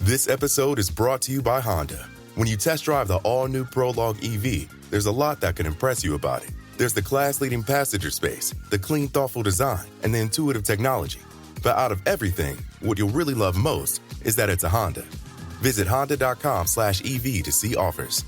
This episode is brought to you by Honda. When you test drive the all-new Prologue EV, there's a lot that can impress you about it. There's the class-leading passenger space, the clean, thoughtful design, and the intuitive technology. But out of everything, what you'll really love most is that it's a Honda. Visit honda.com/EV to see offers.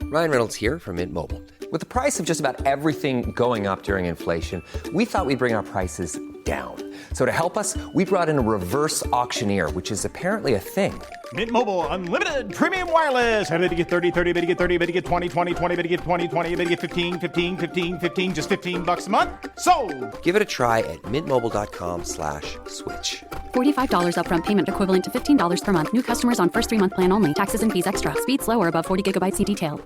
Ryan Reynolds here from Mint Mobile. With the price of just about everything going up during inflation, we thought we'd bring our prices down. So to help us, we brought in a reverse auctioneer, which is apparently a thing. Mint Mobile Unlimited Premium Wireless. How to get 30, 30, bit to get 30, bit to get 20, 20, 20, bit to get 20, 20, bit to get 15, 15, 15, 15, just $15 a month? Sold! Give it a try at mintmobile.com/switch. $45 upfront payment equivalent to $15 per month. New customers on first 3-month plan only. Taxes and fees extra. Speed slower above 40 gigabytes per detail.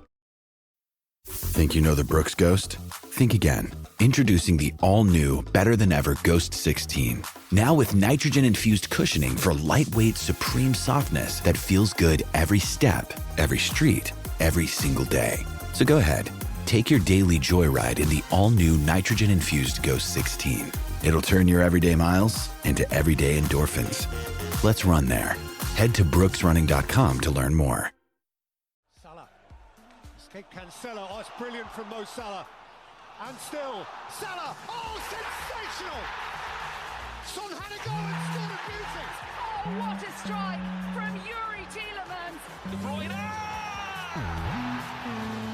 Think you know the Brooks Ghost? Think again. Introducing the all-new, better-than-ever Ghost 16. Now with nitrogen-infused cushioning for lightweight, supreme softness that feels good every step, every street, every single day. So go ahead, take your daily joyride in the all-new nitrogen-infused Ghost 16. It'll turn your everyday miles into everyday endorphins. Let's run there. Head to brooksrunning.com to learn more. Cancelo, oh, it's brilliant from Mo Salah. And still, Salah, oh, sensational! Son had a goal and scored a beauty! Oh, what a strike from Yuri Tielemans! De Bruyne!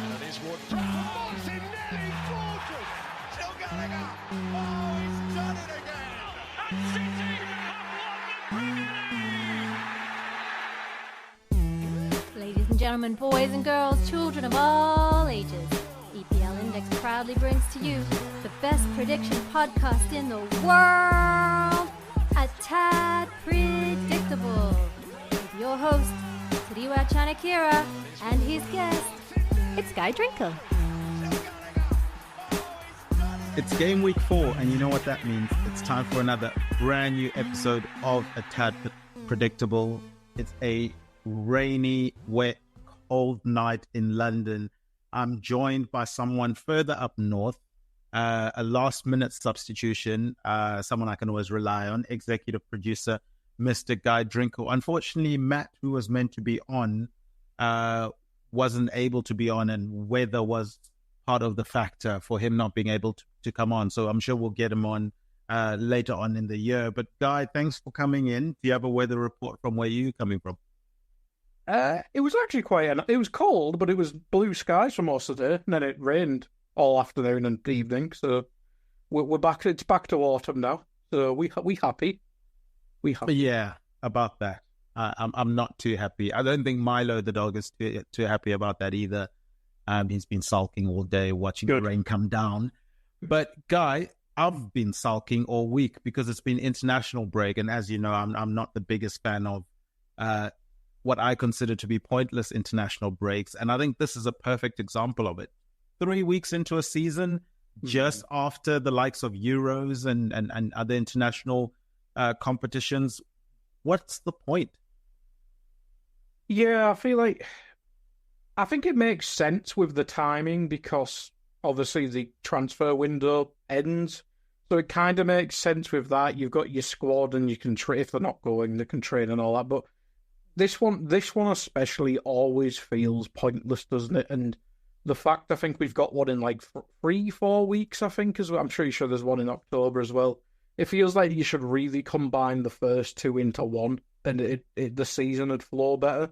And it is Ward-Prowse from Martinelli, gorgeous! Still going up! Oh, he's done it again! And City have won the Premier League! Ladies and gentlemen, boys and girls, children of all ages, EPL Index proudly brings to you the best prediction podcast in the world, A Tad Predictable, with your host, Tadiwa Chanakira, and his guest, it's Guy Drinkle. It's game week 4, and you know what that means. It's time for another brand new episode of A Tad Predictable. It's a rainy, wet, cold night in London. I'm joined by someone further up north, a last-minute substitution, someone I can always rely on, executive producer, Mr. Guy Drinkle. Unfortunately, Matt, who was meant to be on, wasn't able to be on, and weather was part of the factor for him not being able to come on. So I'm sure we'll get him on later on in the year. But Guy, thanks for coming in. Do you have a weather report from where you're coming from? It was actually it was cold, but it was blue skies for most of the day, and then it rained all afternoon and evening. So we're back. It's back to autumn now. So we happy. We happy. Yeah, about that. I'm not too happy. I don't think Milo the dog is too happy about that either. He's been sulking all day, watching the rain come down. But Guy, I've been sulking all week because it's been international break, and as you know, I'm not the biggest fan of what I consider to be pointless international breaks. And I think this is a perfect example of it. 3 weeks into a season, just after the likes of Euros and other international competitions, what's the point? Yeah, I think it makes sense with the timing because obviously the transfer window ends. So it kind of makes sense with that. You've got your squad and you can train, if they're not going, they can train and all that. But this one especially always feels pointless, doesn't it? And the fact I think we've got one in like 3-4 weeks, I think, as well. I'm pretty sure there's one in October as well. It feels like you should really combine the first two into one, and the season would flow better.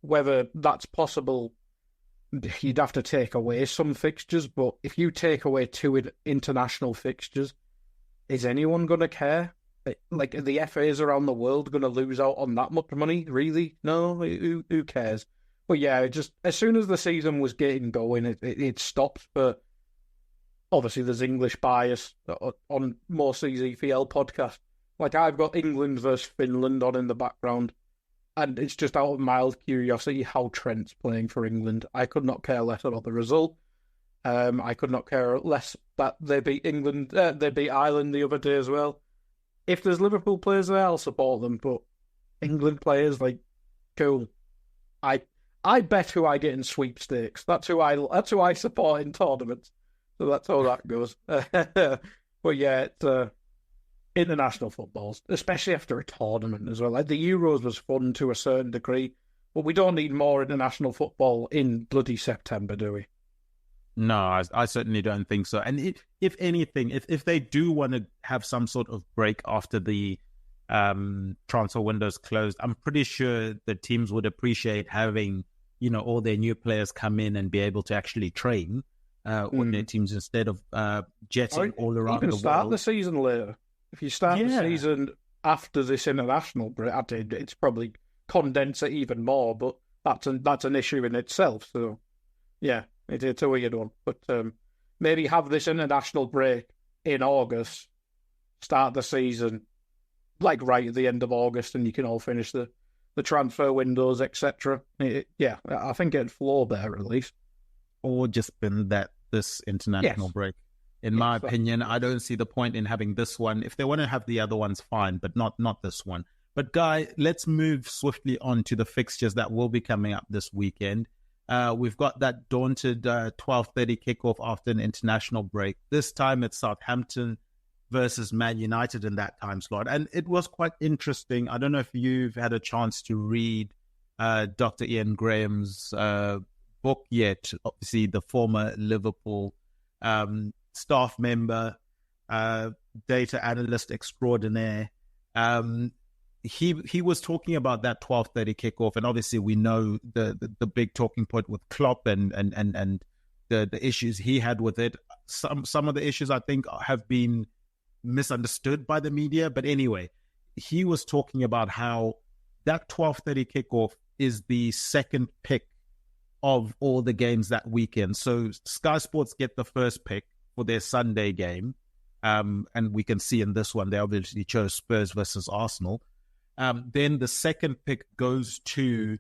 Whether that's possible, you'd have to take away some fixtures, but if you take away 2 international fixtures, is anyone going to care? Like, the FAs around the world going to lose out on that much money? Really? No, who cares? But yeah, just as soon as the season was getting going, it stopped. But obviously, there's English bias on most EPL podcast. Like, I've got England versus Finland on in the background, and it's just out of mild curiosity how Trent's playing for England. I could not care less about the result. I could not care less that they beat England. They beat Ireland the other day as well. If there's Liverpool players there, I'll support them. But England players, like, cool. I bet who I get in sweepstakes. That's who I support in tournaments. So that's how that goes. But yeah, international footballs, especially after a tournament as well. Like the Euros was fun to a certain degree, but we don't need more international football in bloody September, do we? No, I certainly don't think so. And if anything, if they do want to have some sort of break after the transfer windows closed, I'm pretty sure the teams would appreciate having, all their new players come in and be able to actually train with their teams instead of jetting all around the world. You can start the season later. If you start the season after this international break, it's probably condense it even more, but that's an issue in itself. So, yeah. It's a weird one, but maybe have this international break in August, start the season like right at the end of August, and you can all finish the transfer windows, etc. Yeah, I think it'd flow better at least. Or just been this international break. In my opinion, I don't see the point in having this one. If they want to have the other ones, fine, but not this one. But Guy, let's move swiftly on to the fixtures that will be coming up this weekend. We've got that daunted 12:30 kickoff after an international break. This time it's Southampton versus Man United in that time slot. And it was quite interesting. I don't know if you've had a chance to read Dr. Ian Graham's book yet. Obviously, the former Liverpool staff member, data analyst extraordinaire. He was talking about that 12:30 kickoff, and obviously we know the big talking point with Klopp and the issues he had with it. Some of the issues I think have been misunderstood by the media, but anyway, he was talking about how that 12:30 kickoff is the second pick of all the games that weekend. So Sky Sports get the first pick for their Sunday game, and we can see in this one they obviously chose Spurs versus Arsenal. Then the second pick goes to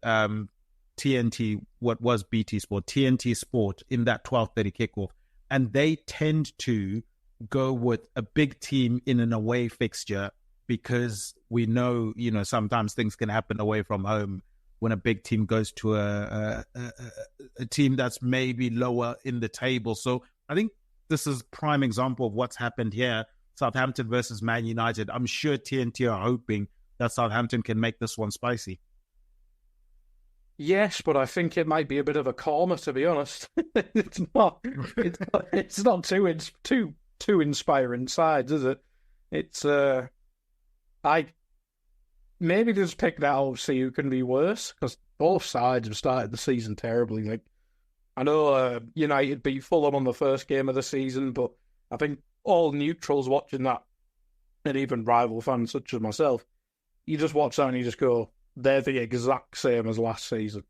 TNT, what was BT Sport, TNT Sport in that 12:30 kickoff. And they tend to go with a big team in an away fixture because we know, sometimes things can happen away from home when a big team goes to a team that's maybe lower in the table. So I think this is a prime example of what's happened here. Southampton versus Man United. I'm sure TNT are hoping that Southampton can make this one spicy. Yes, but I think it might be a bit of a corner, to be honest. It's not too inspiring sides, is it? It's I maybe just pick that out, see who can be worse, because both sides have started the season terribly. Like, I know United beat Fulham on the first game of the season, but I think all neutrals watching that, and even rival fans such as myself, you just watch that and you just go, they're the exact same as last season.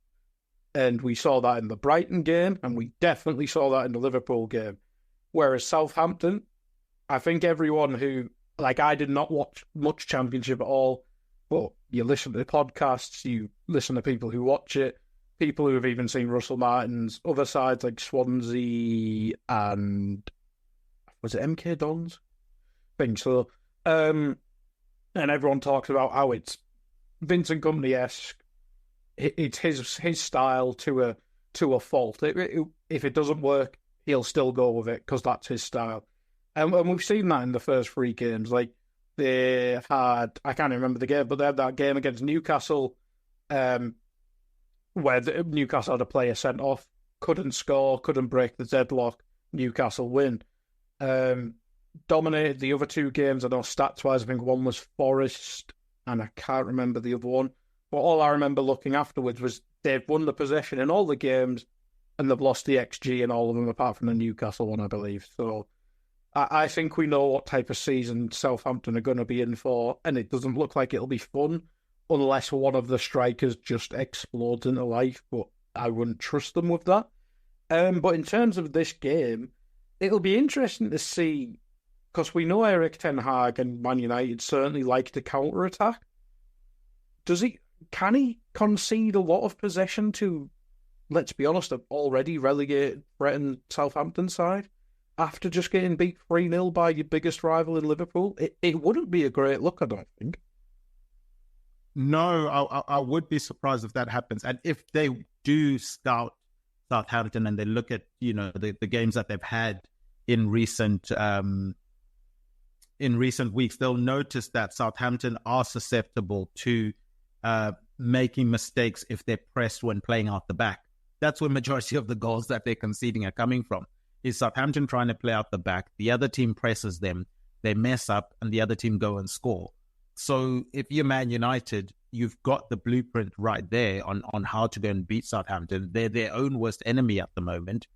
And we saw that in the Brighton game, and we definitely saw that in the Liverpool game. Whereas Southampton, I think everyone who, like, I did not watch much Championship at all, but you listen to the podcasts, you listen to people who watch it, people who have even seen Russell Martin's other sides like Swansea and was it MK Dons? I think so. And everyone talks about how it's Vincent Kompany-esque. It's his style to a fault. If it doesn't work, he'll still go with it because that's his style. And we've seen that in the first three games. Like, they had, I can't remember the game, but they had that game against Newcastle where Newcastle had a player sent off, couldn't score, couldn't break the deadlock, Newcastle win. Dominated the other two games. I know stats-wise, I think one was Forest, and I can't remember the other one. But all I remember looking afterwards was they've won the possession in all the games, and they've lost the XG in all of them, apart from the Newcastle one, I believe. So I think we know what type of season Southampton are going to be in for, and it doesn't look like it'll be fun unless one of the strikers just explodes into life, but I wouldn't trust them with that. But in terms of this game, it'll be interesting to see, because we know Erik ten Hag and Man United certainly like to counter-attack. Can he concede a lot of possession to, let's be honest, an already relegated, threatened Southampton side after just getting beat 3-0 by your biggest rival in Liverpool? It wouldn't be a great look, I don't think. No, I would be surprised if that happens. And if they do scout Southampton and they look at, the games that they've had in recent in recent weeks, they'll notice that Southampton are susceptible to making mistakes if they're pressed when playing out the back. That's where majority of the goals that they're conceding are coming from, is Southampton trying to play out the back. The other team presses them, they mess up, and the other team go and score. So if you're Man United, you've got the blueprint right there on how to go and beat Southampton. They're their own worst enemy at the moment.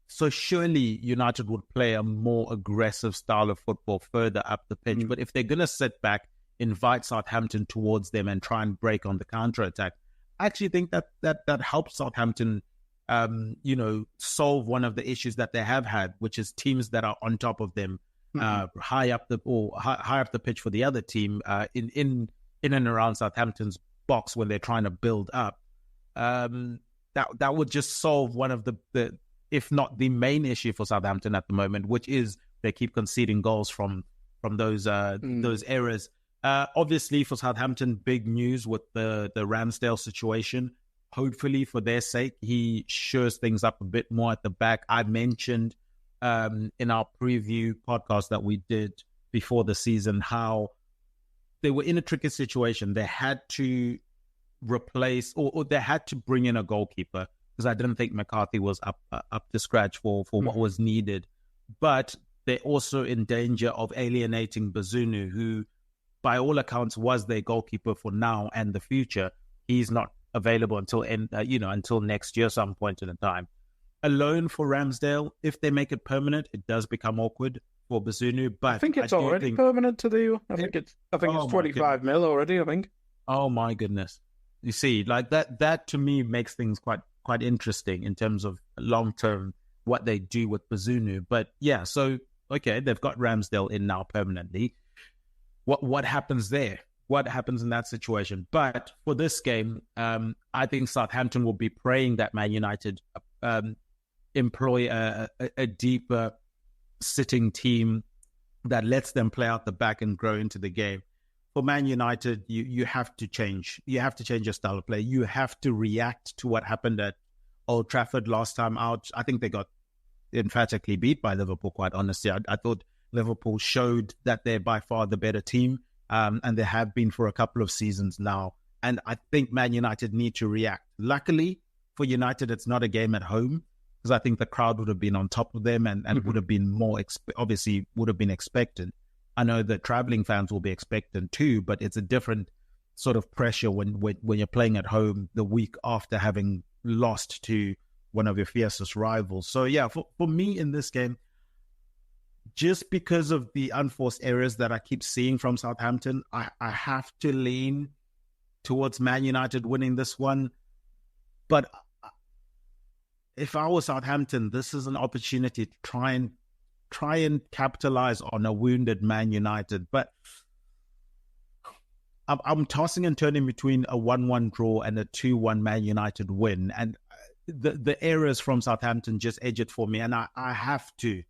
So surely United would play a more aggressive style of football further up the pitch. But if they're going to sit back, invite Southampton towards them and try and break on the counter-attack, I actually think that helps Southampton, solve one of the issues that they have had, which is teams that are on top of them, high up the pitch for the other team, in and around Southampton's box when they're trying to build up. That would just solve one of the if not the main issue for Southampton at the moment, which is they keep conceding goals from those errors. Obviously, for Southampton, big news with the Ramsdale situation. Hopefully, for their sake, he shores things up a bit more at the back. I mentioned in our preview podcast that we did before the season how they were in a tricky situation. They had to replace or they had to bring in a goalkeeper, because I didn't think McCarthy was up to scratch for what was needed. But they're also in danger of alienating Bazunu, who, by all accounts, was their goalkeeper for now and the future. He's not available until next year, some point in time. A loan for Ramsdale, if they make it permanent, it does become awkward for Bazunu. But I think it's already permanent to the. I think it's 25 mil already. I think. Oh my goodness! You see, like that to me makes things quite interesting in terms of long term what they do with Bazunu. But yeah, so okay, they've got Ramsdale in now permanently. What happens there? What happens in that situation? But for this game, I think Southampton will be praying that Man United employ a deeper sitting team that lets them play out the back and grow into the game. For Man United, you have to change. You have to change your style of play. You have to react to what happened at Old Trafford last time out. I think they got emphatically beat by Liverpool, quite honestly. I thought Liverpool showed that they're by far the better team, and they have been for a couple of seasons now. And I think Man United need to react. Luckily for United, it's not a game at home, because I think the crowd would have been on top of them and would have been more, obviously would have been expectant. I know that traveling fans will be expectant too, but it's a different sort of pressure when you're playing at home the week after having lost to one of your fiercest rivals. So yeah, for me in this game, just because of the unforced errors that I keep seeing from Southampton, I have to lean towards Man United winning this one. But if I was Southampton, this is an opportunity to try and capitalize on a wounded Man United. But I'm tossing and turning between a 1-1 draw and a 2-1 Man United win. And the errors from Southampton just edge it for me. And I have to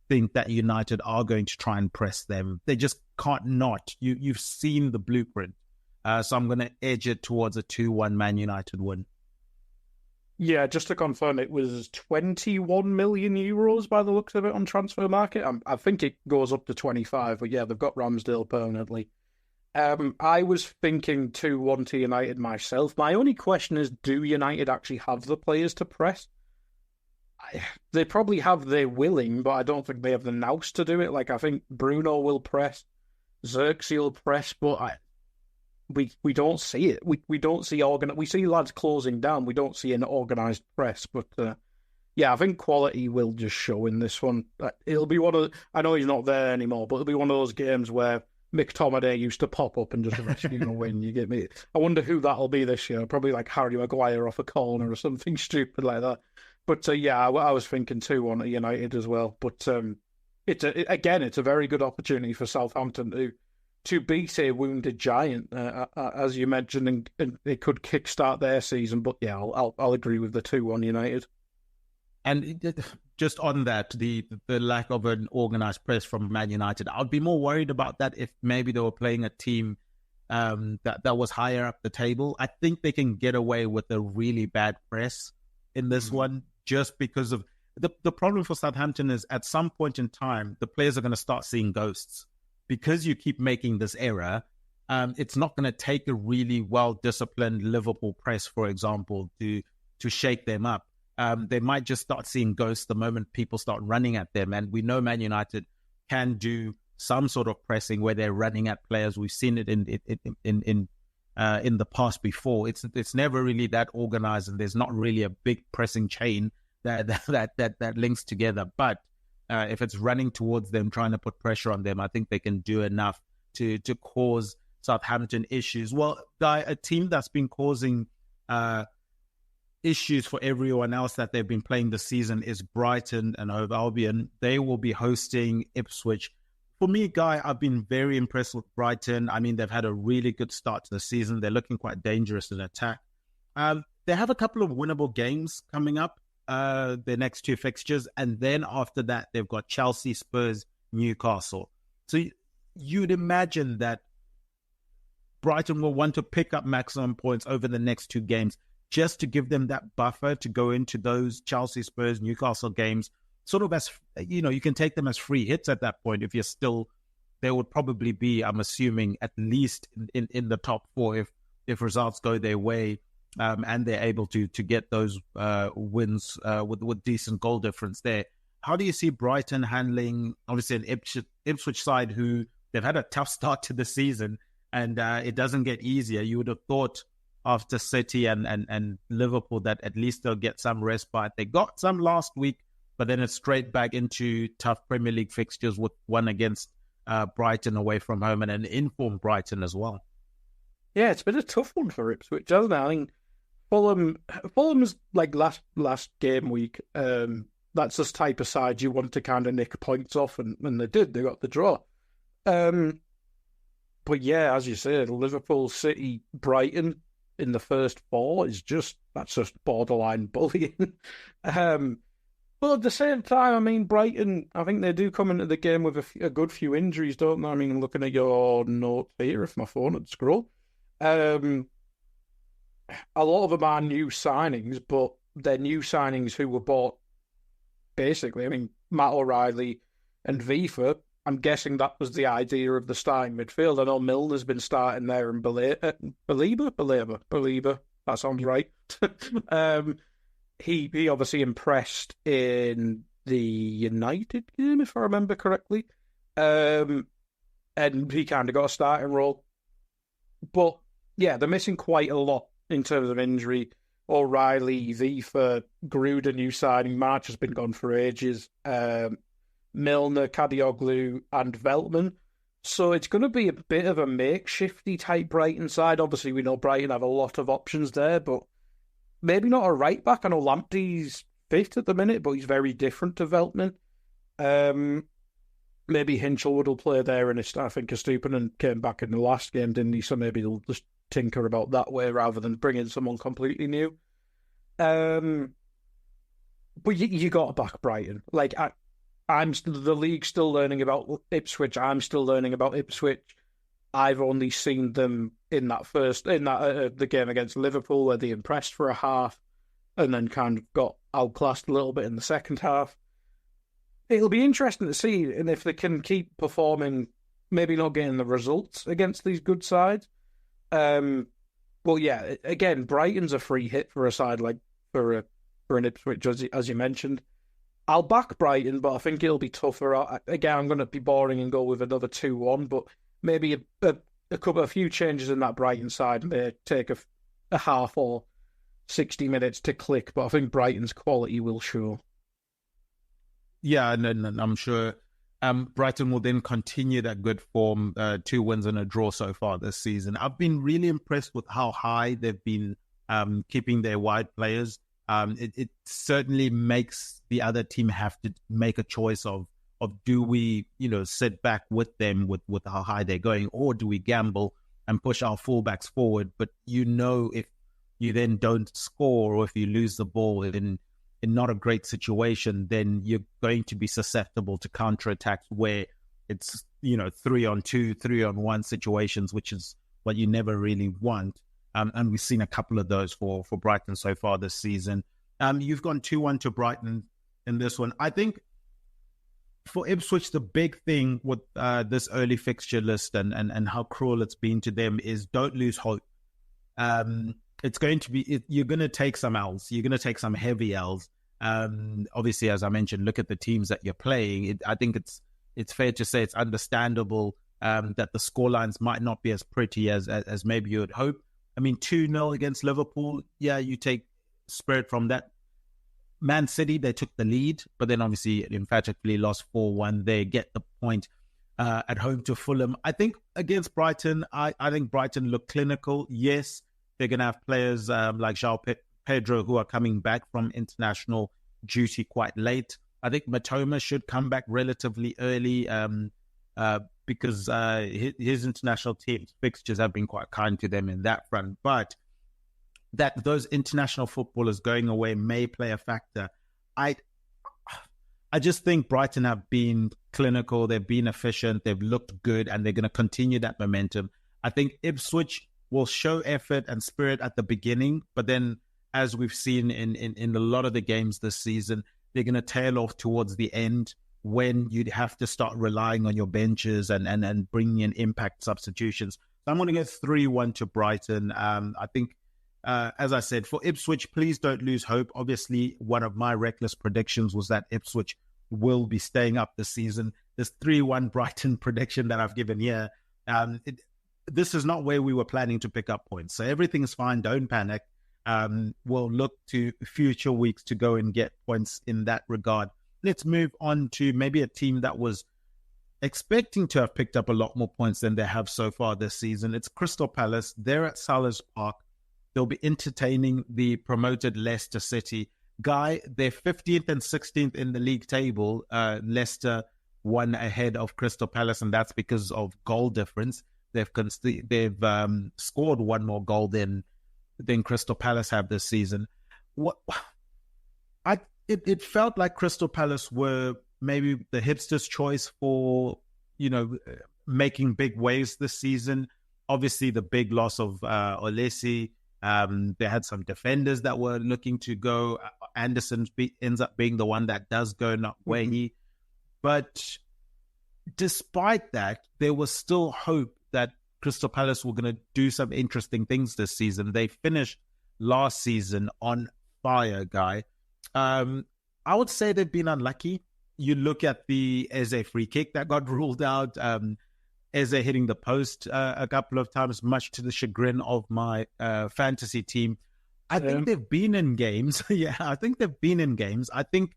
think that United are going to try and press them. They just can't not. You've seen the blueprint. So I'm going to edge it towards a 2-1 Man United win. Yeah, just to confirm, it was 21 million euros by the looks of it on transfer market. I think it goes up to 25, but yeah, they've got Ramsdale permanently. I was thinking 2-1 to United myself. My only question is, do United actually have the players to press? They probably have, they're willing, but I don't think they have the nous to do it. Like, I think Bruno will press, Xerxes will press, but we don't see it. We don't see we see lads closing down. We don't see an organised press. But yeah, I think quality will just show in this one. It'll be one of I know he's not there anymore, but it'll be one of those games where McTominay used to pop up and just rescue a win. You get me? I wonder who that'll be this year. Probably like Harry Maguire off a corner or something stupid like that. But yeah, I was thinking 2-1 at United as well. But it's a very good opportunity for Southampton to beat a wounded giant, as you mentioned, and it could kickstart their season. But yeah, I'll agree with the 2-1 United. And just on that, the lack of an organised press from Man United, I'd be more worried about that if maybe they were playing a team that was higher up the table. I think they can get away with a really bad press in this one, just because of The problem for Southampton is at some point in time, the players are going to start seeing ghosts. Because you keep making this error, it's not going to take a really well-disciplined Liverpool press, for example, to shake them up. They might just start seeing ghosts the moment people start running at them. And we know Man United can do some sort of pressing where they're running at players. We've seen it in the past before. It's never really that organized, and there's not really a big pressing chain that links together. But if it's running towards them, trying to put pressure on them, I think they can do enough to cause Southampton issues. Well, Guy, a team that's been causing issues for everyone else that they've been playing this season is Brighton and Hove Albion. They will be hosting Ipswich. For me, Guy, I've been very impressed with Brighton. I mean, they've had a really good start to the season. They're looking quite dangerous in attack. They have a couple of winnable games coming up, their next two fixtures. And then after that, they've got Chelsea, Spurs, Newcastle. So you'd imagine that Brighton will want to pick up maximum points over the next two games just to give them that buffer to go into those Chelsea, Spurs, Newcastle games. Sort of as, you can take them as free hits at that point. If you're still, they would probably be, I'm assuming, at least in the top four if results go their way, and they're able to get those wins with decent goal difference there. How do you see Brighton handling, obviously, an Ipswich side who they've had a tough start to the season, and it doesn't get easier? You would have thought after City and Liverpool that at least they'll get some respite. They got some last week, but then it's straight back into tough Premier League fixtures with one against Brighton away from home and an informed Brighton as well. Yeah, it's been a tough one for Ipswich, hasn't it? I mean, Fulham's like last game week. That's the type of side you want to kind of nick points off, and they did. They got the draw. But yeah, as you said, Liverpool, City, Brighton in the first four that's just borderline bullying. But at the same time, I mean, Brighton, I think they do come into the game with a good few injuries, don't they? I mean, looking at your notes here, if my phone would scroll, a lot of them are new signings, but they're new signings who were bought, basically. I mean, Matt O'Reilly and Vifa, I'm guessing that was the idea of the starting midfield. I know Milner's been starting there, and Belieber, that sounds right. He obviously impressed in the United game, if I remember correctly. And he kind of got a starting role. But, yeah, they're missing quite a lot in terms of injury. O'Reilly, Vifa, Gruder, new signing. March has been gone for ages. Milner, Kadioglu, and Veltman. So it's going to be a bit of a makeshifty type Brighton side. Obviously, we know Brighton have a lot of options there, but maybe not a right back. I know Lamptey's fifth at the minute, but he's very different to Veltman. Maybe Hinchelwood will play there, and I think Estupiñán came back in the last game, didn't he? So maybe they'll just tinker about that way rather than bring in someone completely new. But you got to back Brighton. Like, the league's still learning about Ipswich. I'm still learning about Ipswich. I've only seen them in the game against Liverpool where they impressed for a half and then kind of got outclassed a little bit in the second half. It'll be interesting to see, and if they can keep performing, maybe not getting the results against these good sides. But yeah, again, Brighton's a free hit for a side like for an Ipswich, as you mentioned. I'll back Brighton, but I think it'll be tougher. Again, I'm going to be boring and go with another 2-1, but maybe a few changes in that Brighton side may take a half or 60 minutes to click, but I think Brighton's quality will show. Yeah, and I'm sure Brighton will then continue that good form, 2 wins and a draw so far this season. I've been really impressed with how high they've been keeping their wide players. It certainly makes the other team have to make a choice of do we, sit back with them with how high they're going, or do we gamble and push our fullbacks forward? But if you then don't score, or if you lose the ball in not a great situation, then you're going to be susceptible to counterattacks where it's 3-on-2, 3-on-1 situations, which is what you never really want. And we've seen a couple of those for Brighton so far this season. You've gone 2-1 to Brighton in this one. I think for Ipswich, the big thing with this early fixture list and how cruel it's been to them is don't lose hope. It's going to be, you're going to take some L's. You're going to take some heavy L's. Obviously, as I mentioned, look at the teams that you're playing. I think it's fair to say it's understandable that the scorelines might not be as pretty as maybe you would hope. I mean, 2-0 against Liverpool. Yeah, you take spirit from that. Man City, they took the lead, but then obviously emphatically lost 4-1. They get the point at home to Fulham. I think against Brighton, I think Brighton look clinical. Yes, they're going to have players like João Pedro who are coming back from international duty quite late. I think Matoma should come back relatively early because his international team's fixtures have been quite kind to them in that front. But that those international footballers going away may play a factor. I just think Brighton have been clinical, they've been efficient, they've looked good, and they're going to continue that momentum. I think Ipswich will show effort and spirit at the beginning, but then as we've seen in a lot of the games this season, they're going to tail off towards the end when you'd have to start relying on your benches and bringing in impact substitutions. So I'm going to go 3-1 to Brighton. I think, as I said, for Ipswich, please don't lose hope. Obviously, one of my reckless predictions was that Ipswich will be staying up this season. This 3-1 Brighton prediction that I've given here, this is not where we were planning to pick up points. So everything's fine. Don't panic. We'll look to future weeks to go and get points in that regard. Let's move on to maybe a team that was expecting to have picked up a lot more points than they have so far this season. It's Crystal Palace. They're at Selhurst Park. They'll be entertaining the promoted Leicester City. Guy, they're 15th and 16th in the league table. Leicester one ahead of Crystal Palace, and that's because of goal difference. They've scored one more goal than Crystal Palace have this season. It felt like Crystal Palace were maybe the hipsters' choice for, making big waves this season. Obviously, the big loss of Olesi. They had some defenders that were looking to go. Anderson ends up being the one that does go, not Wehi. But despite that, there was still hope that Crystal Palace were going to do some interesting things this season. They finished last season on fire, Guy. I would say they've been unlucky. You look at the Eze free kick that got ruled out, Eze hitting the post a couple of times, much to the chagrin of my fantasy team. I think they've been in games. Yeah, I think they've been in games. I think,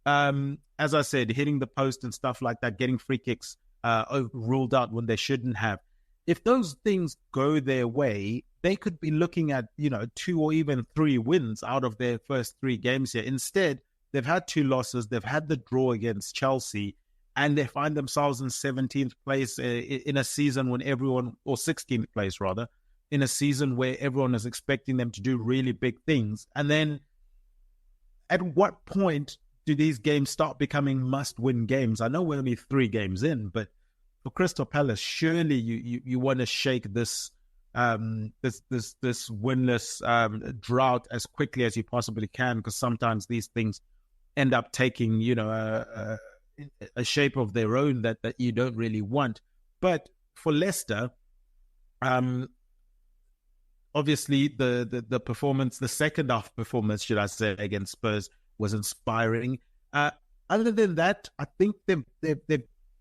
as I said, hitting the post and stuff like that, getting free kicks ruled out when they shouldn't have. If those things go their way, they could be looking at, 2 or even 3 wins out of their first 3 games here. Instead, they've had 2 losses. They've had the draw against Chelsea, and they find themselves in 17th place in a season when everyone, or 16th place rather, in a season where everyone is expecting them to do really big things. And then at what point do these games start becoming must-win games? I know we're only 3 games in, but for Crystal Palace, surely you want to shake this this winless drought as quickly as you possibly can, because sometimes these things end up taking a shape of their own that you don't really want. But for Leicester, obviously the performance, the second half performance, should I say, against Spurs was inspiring. Other than that, I think they've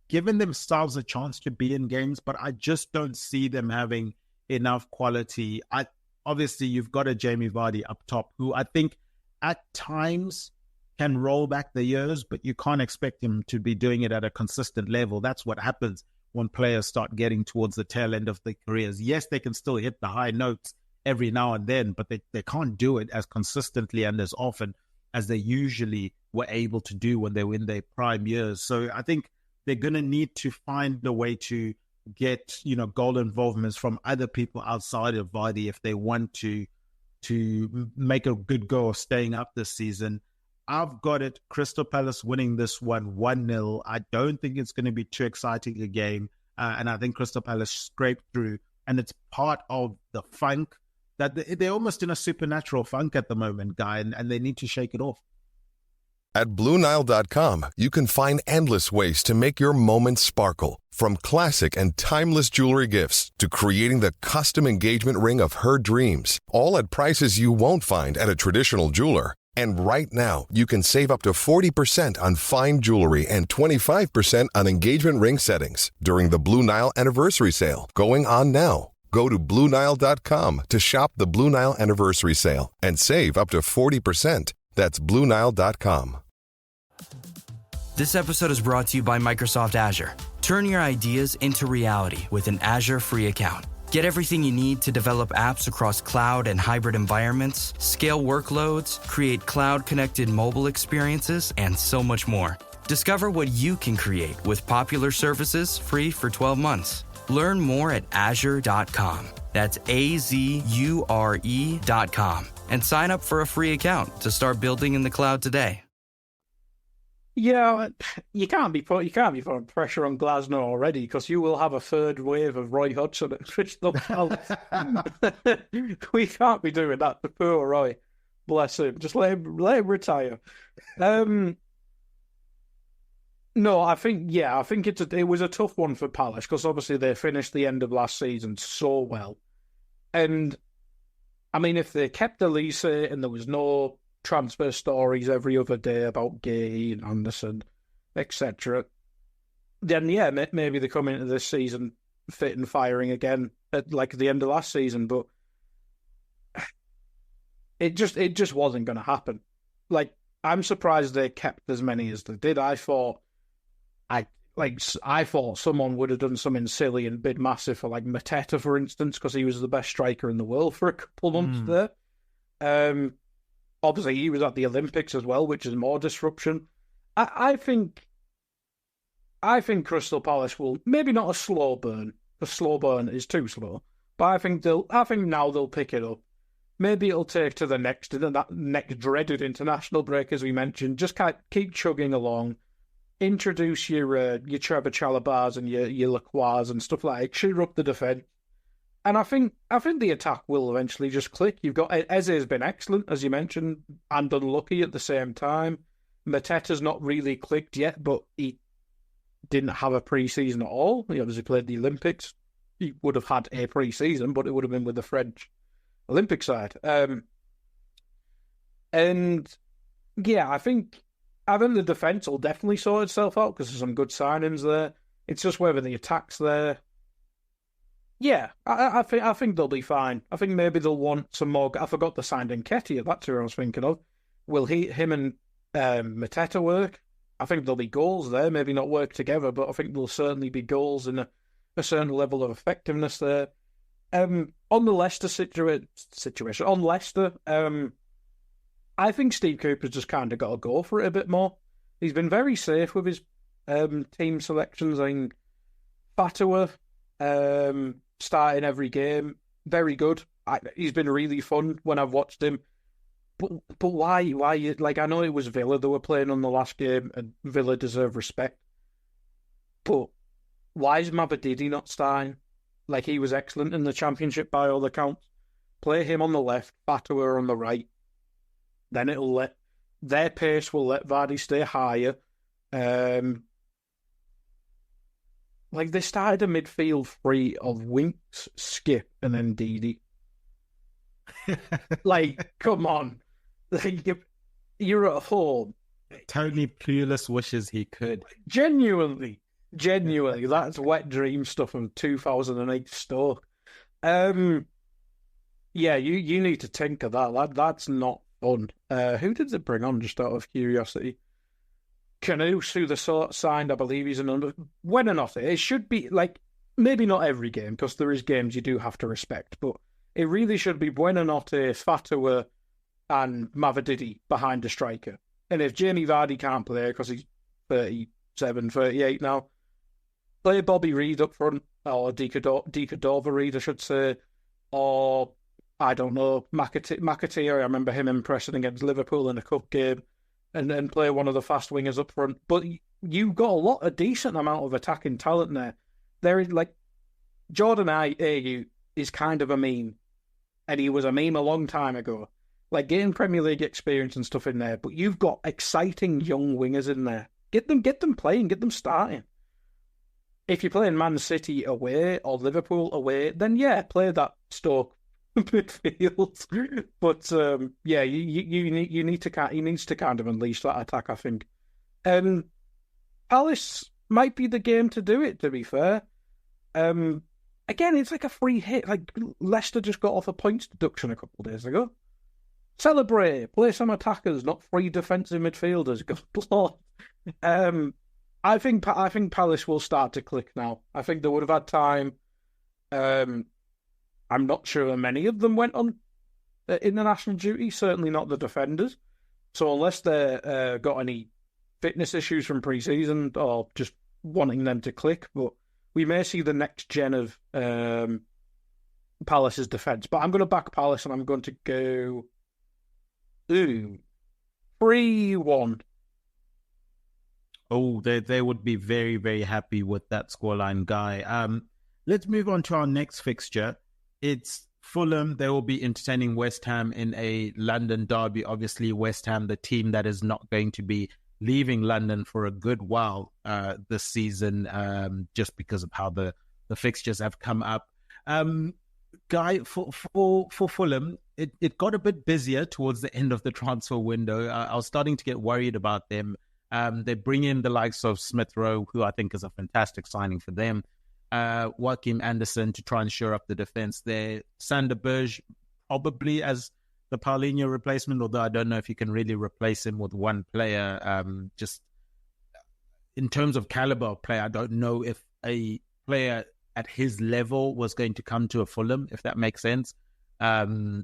given themselves a chance to be in games, but I just don't see them having enough quality. Obviously, you've got a Jamie Vardy up top, who I think at times can roll back the years, but you can't expect him to be doing it at a consistent level. That's what happens when players start getting towards the tail end of their careers. Yes, they can still hit the high notes every now and then, but they can't do it as consistently and as often as they usually were able to do when they were in their prime years. So I think they're going to need to find a way to get, goal involvements from other people outside of Vardy if they want to make a good go of staying up this season. I've got it, Crystal Palace winning this one 1-0. I don't think it's going to be too exciting a game. And I think Crystal Palace scraped through. And it's part of the funk that they're almost in a supernatural funk at the moment, Guy, and they need to shake it off. At BlueNile.com, you can find endless ways to make your moments sparkle. From classic and timeless jewelry gifts to creating the custom engagement ring of her dreams, all at prices you won't find at a traditional jeweler. And right now, you can save up to 40% on fine jewelry and 25% on engagement ring settings during the Blue Nile Anniversary Sale, going on now. Go to BlueNile.com to shop the Blue Nile Anniversary Sale and save up to 40%. That's BlueNile.com. This episode is brought to you by Microsoft Azure. Turn your ideas into reality with an Azure free account. Get everything you need to develop apps across cloud and hybrid environments, scale workloads, create cloud-connected mobile experiences, and so much more. Discover what you can create with popular services free for 12 months. Learn more at azure.com. That's AZURE.com. And sign up for a free account to start building in the cloud today. Yeah, you can't be putting pressure on Glasgow already, because you will have a third wave of Roy Hodgson at Crystal Palace. We can't be doing that to poor Roy. Bless him. Just let him retire. No, I think it was a tough one for Palace, because obviously they finished the end of last season so well. And I mean, if they kept Elise and there was no transfer stories every other day about Gay and Anderson, etc., then yeah, maybe they come into this season fit and firing again at like the end of last season. But it just wasn't going to happen. Like, I'm surprised they kept as many as they did. I thought someone would have done something silly and bid massive for like Mateta, for instance, because he was the best striker in the world for a couple of months there. Obviously, he was at the Olympics as well, which is more disruption. I think Crystal Palace will, maybe not a slow burn, because slow burn is too slow, but I think now they'll pick it up. Maybe it'll take to the next dreaded international break, as we mentioned. Just keep chugging along. Introduce your Trevor Chalobahs and your Lacroix and stuff like that. Cheer up the defence. And I think the attack will eventually just click. You've got Eze's been excellent, as you mentioned, and unlucky at the same time. Mateta's not really clicked yet, but he didn't have a pre-season at all. He obviously played the Olympics. He would have had a pre-season, but it would have been with the French Olympic side. And yeah, I think the defence will definitely sort itself out, because there's some good signings there. It's just whether the attack's there. Yeah, I think they'll be fine. I think maybe they'll want some more. I forgot they signed Nketiah. That's who I was thinking of. Will him and Mateta work? I think there'll be goals there. Maybe not work together, but I think there'll certainly be goals and a certain level of effectiveness there. On the Leicester situation, on Leicester, I think Steve Cooper's just kind of got to go for it a bit more. He's been very safe with his team selections. I mean, Tadiwa, starting every game, very good. He's been really fun when I've watched him. But why? Like, I know it was Villa that were playing on the last game, and Villa deserve respect. But why is Mabadidi not starting? Like, he was excellent in the Championship by all accounts. Play him on the left, Tadiwa on the right. Then their pace will let Vardy stay higher. Like, they started a midfield three of Winks, Skip, and then Didi. Like, come on. Like, you're at home. Tony Pulis wishes he could. Genuinely, that's wet dream stuff from 2008 Stoke. Yeah, you need to tinker that. That's not fun. Who did they bring on, just out of curiosity? Canoes, who they signed, I believe he's an when or not. It should be, like, maybe not every game, because there is games you do have to respect, but it really should be Buonanotte, Tadiwa, and Mavadidi behind the striker. And if Jamie Vardy can't play because he's 37, 38 now, play Bobby Reid up front, or Dikadova Reid, I should say, or, I don't know, McAteer. I remember him impressing against Liverpool in a cup game, and then play one of the fast wingers up front. But you've got a decent amount of attacking talent there. There is, like, Jordan Ayew is kind of a meme, and he was a meme a long time ago. like getting Premier League experience and stuff in there, but you've got exciting young wingers in there. Get them playing, get them starting. If you're playing Man City away or Liverpool away, then yeah, play that Stoke midfield. But yeah, you need to he needs to kind of unleash that attack, I think. Palace might be the game to do it, to be fair. Again, it's like a free hit. Like Leicester just got off a points deduction a couple of days ago. Celebrate, play some attackers, not free defensive midfielders. Good Lord. I think Palace will start to click now. I think they would have had time. I'm not sure many of them went on international duty. Certainly not the defenders. So unless they got any fitness issues from pre-season or just wanting them to click, but we may see the next gen of Palace's defence. But I'm going to back Palace and I'm going to go 3-1. Oh, they would be very, very happy with that scoreline, Guy. Let's move on to our next fixture. It's Fulham. They will be entertaining West Ham in a London derby. Obviously, West Ham, the team that is not going to be leaving London for a good while this season, just because of how the fixtures have come up. Guy, for Fulham, it got a bit busier towards the end of the transfer window. I was starting to get worried about them. They bring in the likes of Smith Rowe, who I think is a fantastic signing for them. Joachim Anderson to try and shore up the defense there. Sander Berge probably as the Paulinho replacement, although I don't know if you can really replace him with one player. Just in terms of caliber of player, I don't know if a player at his level was going to come to a Fulham, if that makes sense. So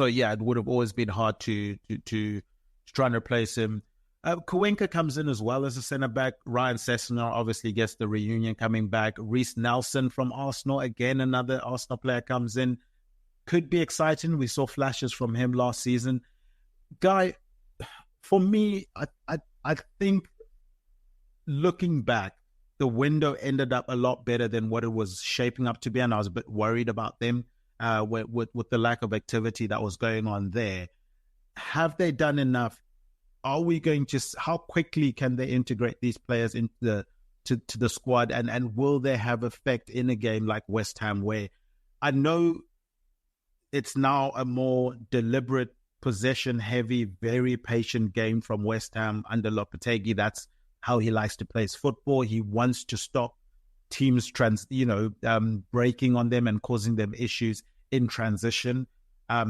yeah, it would have always been hard to try and replace him. Cuenca comes in as well as a centre-back. Ryan Sessegnon obviously gets the reunion coming back. Reece Nelson from Arsenal, again, another Arsenal player comes in. Could be exciting. We saw flashes from him last season. Guy, for me, I think looking back, the window ended up a lot better than what it was shaping up to be, and I was a bit worried about them with the lack of activity that was going on there. Have they done enough? Are we going to? How quickly can they integrate these players into the squad, and will they have effect in a game like West Ham, where I know it's now a more deliberate, possession-heavy, very patient game from West Ham under Lopetegui. That's how he likes to play his football. He wants to stop teams breaking on them and causing them issues in transition.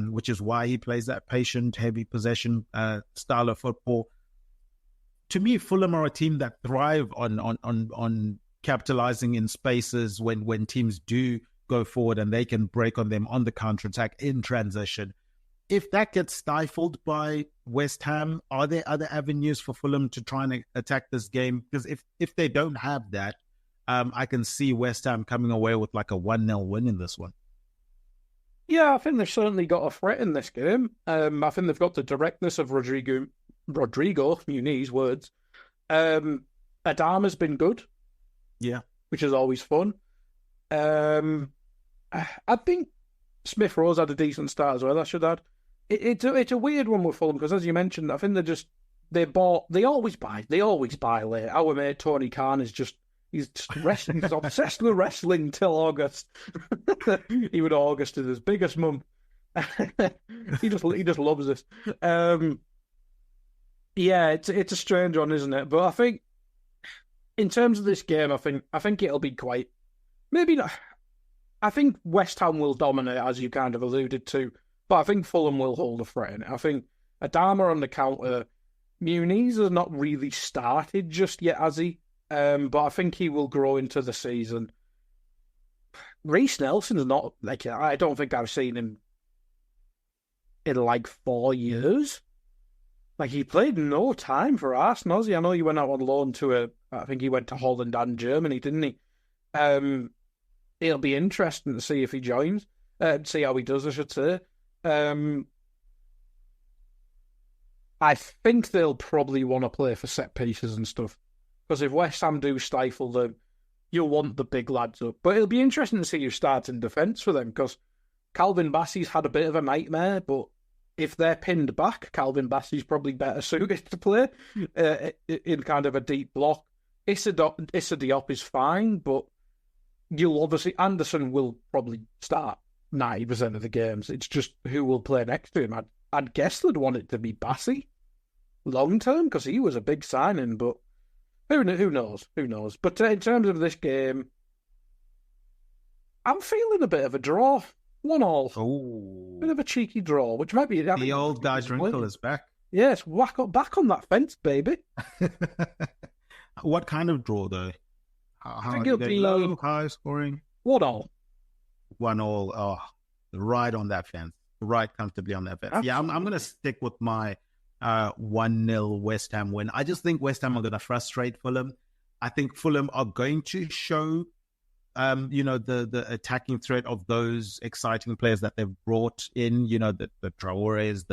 Which is why he plays that patient, heavy possession style of football. To me, Fulham are a team that thrive on capitalizing in spaces when teams do go forward and they can break on them on the counter-attack in transition. If that gets stifled by West Ham, are there other avenues for Fulham to try and attack this game? Because if they don't have that, I can see West Ham coming away with like a 1-0 win in this one. Yeah, I think they've certainly got a threat in this game. I think they've got the directness of Rodrigo Muniz, words. Adama's been good. Yeah. Which is always fun. I think Smith Rowe's had a decent start as well, I should add. It's a weird one with Fulham, because as you mentioned, I think they always buy late. Our mate Tony Khan is just he's wrestling. He's obsessed with wrestling till August. Even August is his biggest month. he just loves this. Yeah, it's a strange one, isn't it? But I think in terms of this game, I think it'll be quite maybe not. I think West Ham will dominate, as you kind of alluded to, but I think Fulham will hold a threat in it. I think Adama on the counter. Muniz has not really started just yet, has he? But I think he will grow into the season. Reece Nelson's not, I don't think I've seen him in 4 years. He played no time for Arsenal, has he? I know he went out on loan I think he went to Holland and Germany, didn't he? It'll be interesting to see if he joins, see how he does, I should say. I think they'll probably want to play for set pieces and stuff. Because if West Ham do stifle them, you'll want the big lads up. But it'll be interesting to see who starts in defence for them, because Calvin Bassey's had a bit of a nightmare, but if they're pinned back, Calvin Bassey's probably better suited to play in kind of a deep block. Issa Diop is fine, but you'll obviously... Anderson will probably start 90% of the games. It's just who will play next to him. I'd guess they'd want it to be Bassey long term, because he was a big signing, but who knows? Who knows? But in terms of this game, I'm feeling a bit of a draw. 1-1. Oh, Bit of a cheeky draw, which might be... the old guy's wrinkle is back. Yes, back on that fence, baby. What kind of draw, though? I think it'll be low, high scoring? 1-1. 1-1. Oh, right on that fence. Right comfortably on that fence. Absolutely. Yeah, I'm going to stick with my 1-0 West Ham win. I just think West Ham are going to frustrate Fulham. I think Fulham are going to show... the attacking threat of those exciting players that they've brought in, the Traores,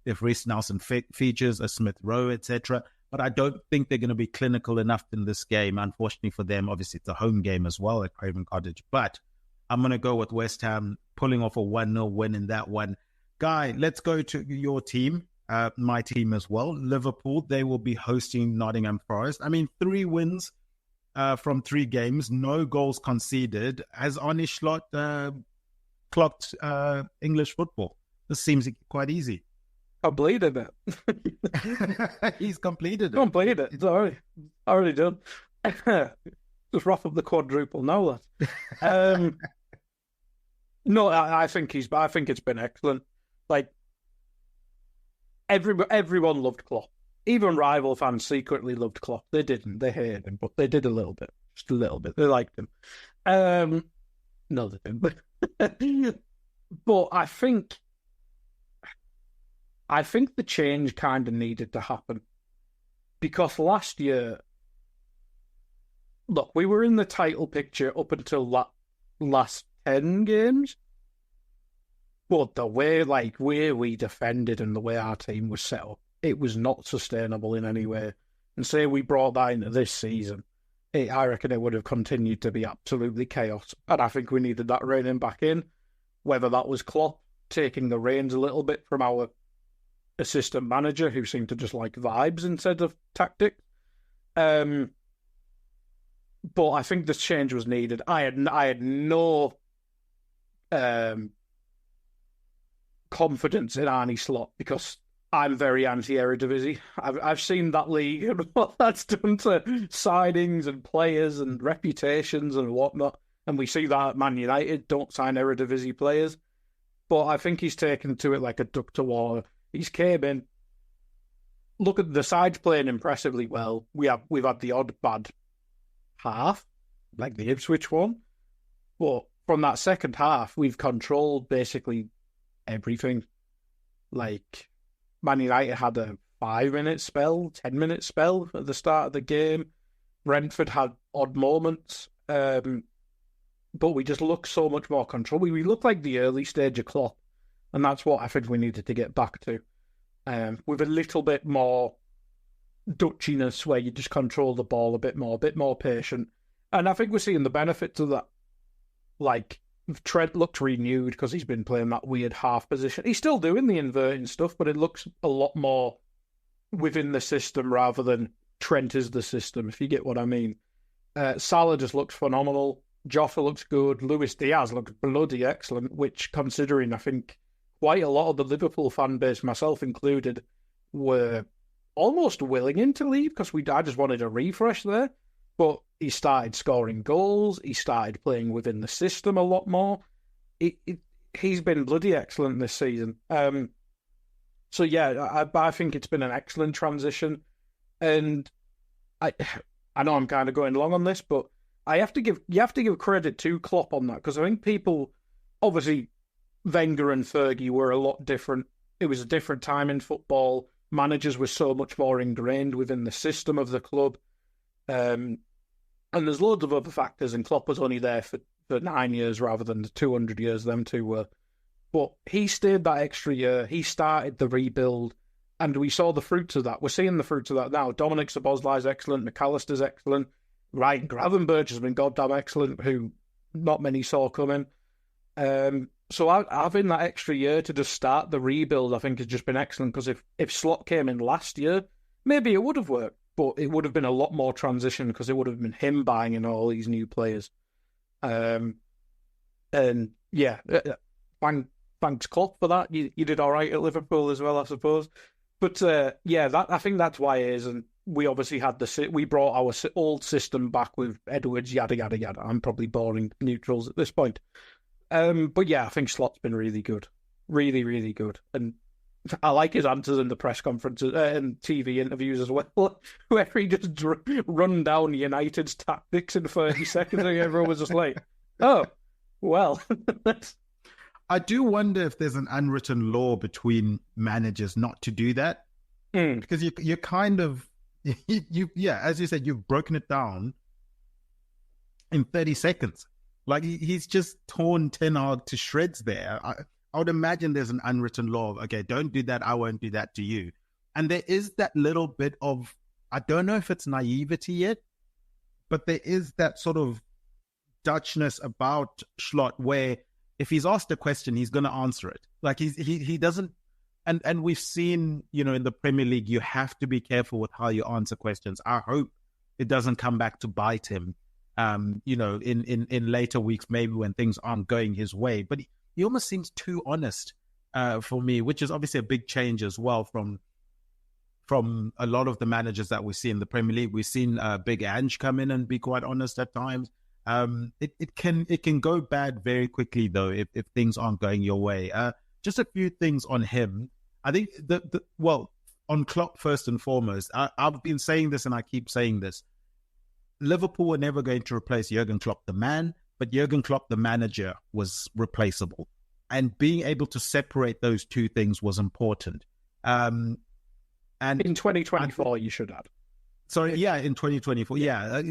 if Reece Nelson features, a Smith Rowe, etc. But I don't think they're going to be clinical enough in this game. Unfortunately for them, obviously it's a home game as well at Craven Cottage. But I'm going to go with West Ham pulling off a 1-0 win in that one. Guy, let's go to your team, my team as well. Liverpool, they will be hosting Nottingham Forest. I mean, 3 wins from 3 games, no goals conceded. Has Arne Slot clocked English football? This seems quite easy. Completed it. He's completed it. Completed it. It's already done. Just rough up the quadruple now, that. No, I think it's been excellent. Like everyone loved Klopp. Even rival fans secretly loved Klopp. They didn't. They hated him, but they did a little bit. Just a little bit. They liked him. No, they didn't. But I think the change kind of needed to happen. Because last year, look, we were in the title picture up until that last 10 games. But the way we defended and the way our team was set up, it was not sustainable in any way. And say we brought that into this season, I reckon it would have continued to be absolutely chaos. And I think we needed that reining back in, whether that was Klopp taking the reins a little bit from our assistant manager, who seemed to just like vibes instead of tactics. But I think this change was needed. I had no confidence in Arne Slot, because I'm very anti-Eredivisie. I've seen that league and what that's done to signings and players and reputations and whatnot. And we see that at Man United, don't sign Eredivisie players. But I think he's taken to it like a duck to water. He's came in. Look at the sides playing impressively well. We've had the odd bad half, like the Ipswich one. But from that second half, we've controlled basically everything. Like, Man United had a 5-minute spell, 10-minute spell at the start of the game. Brentford had odd moments. But we just look so much more control. We look like the early stage of Klopp. And that's what I think we needed to get back to. With a little bit more Dutchiness, where you just control the ball a bit more patient. And I think we're seeing the benefits of that. Like, Trent looked renewed because he's been playing that weird half position. He's still doing the inverting stuff, but it looks a lot more within the system rather than Trent is the system, if you get what I mean. Salah just looks phenomenal. Joffa looks good. Luis Diaz looks bloody excellent, which, considering I think quite a lot of the Liverpool fan base, myself included, were almost willing him to leave because I just wanted a refresh there. But he started scoring goals. He started playing within the system a lot more. He's been bloody excellent this season. So yeah, I think it's been an excellent transition. And I know I'm kind of going long on this, but you have to give credit to Klopp on that, because I think people, obviously, Wenger and Fergie were a lot different. It was a different time in football. Managers were so much more ingrained within the system of the club. And there's loads of other factors, and Klopp was only there for 9 years rather than the 200 years them two were. But he stayed that extra year. He started the rebuild, and we saw the fruits of that. We're seeing the fruits of that now. Dominic Szoboszlai's excellent. McAllister's excellent. Ryan Gravenberch has been goddamn excellent, who not many saw coming. So having that extra year to just start the rebuild, I think, has just been excellent, because if Slot came in last year, maybe it would have worked, but it would have been a lot more transition, because it would have been him buying in all these new players. And yeah, thanks Klopp for that. You did all right at Liverpool as well, I suppose. But I think that's why it is. And we obviously we brought our old system back with Edwards, yada yada yada. I'm probably boring neutrals at this point. But yeah, I think Slot's been really good, really really good, and I like his answers in the press conferences and TV interviews as well, where he just run down United's tactics in 30 seconds, and everyone was just like, "Oh, well." I do wonder if there's an unwritten law between managers not to do that, because you're kind of as you said, you've broken it down in 30 seconds. Like, he's just torn Ten Hag to shreds there. I would imagine there's an unwritten law of, okay, don't do that, I won't do that to you. And there is that little bit of, I don't know if it's naivety yet, but there is that sort of Dutchness about Slot where if he's asked a question, he's going to answer it. Like, he doesn't, and we've seen, in the Premier League, you have to be careful with how you answer questions. I hope it doesn't come back to bite him, in later weeks, maybe when things aren't going his way. But he almost seems too honest for me, which is obviously a big change as well from a lot of the managers that we see in the Premier League. We've seen Big Ange come in and be quite honest at times. It can go bad very quickly though if things aren't going your way. Just a few things on him. I think on Klopp first and foremost. I've been saying this and I keep saying this. Liverpool were never going to replace Jurgen Klopp the man, but Jurgen Klopp the manager was replaceable, and being able to separate those two things was important. And in 2024, you should add. Sorry, yeah, in 2024, yeah.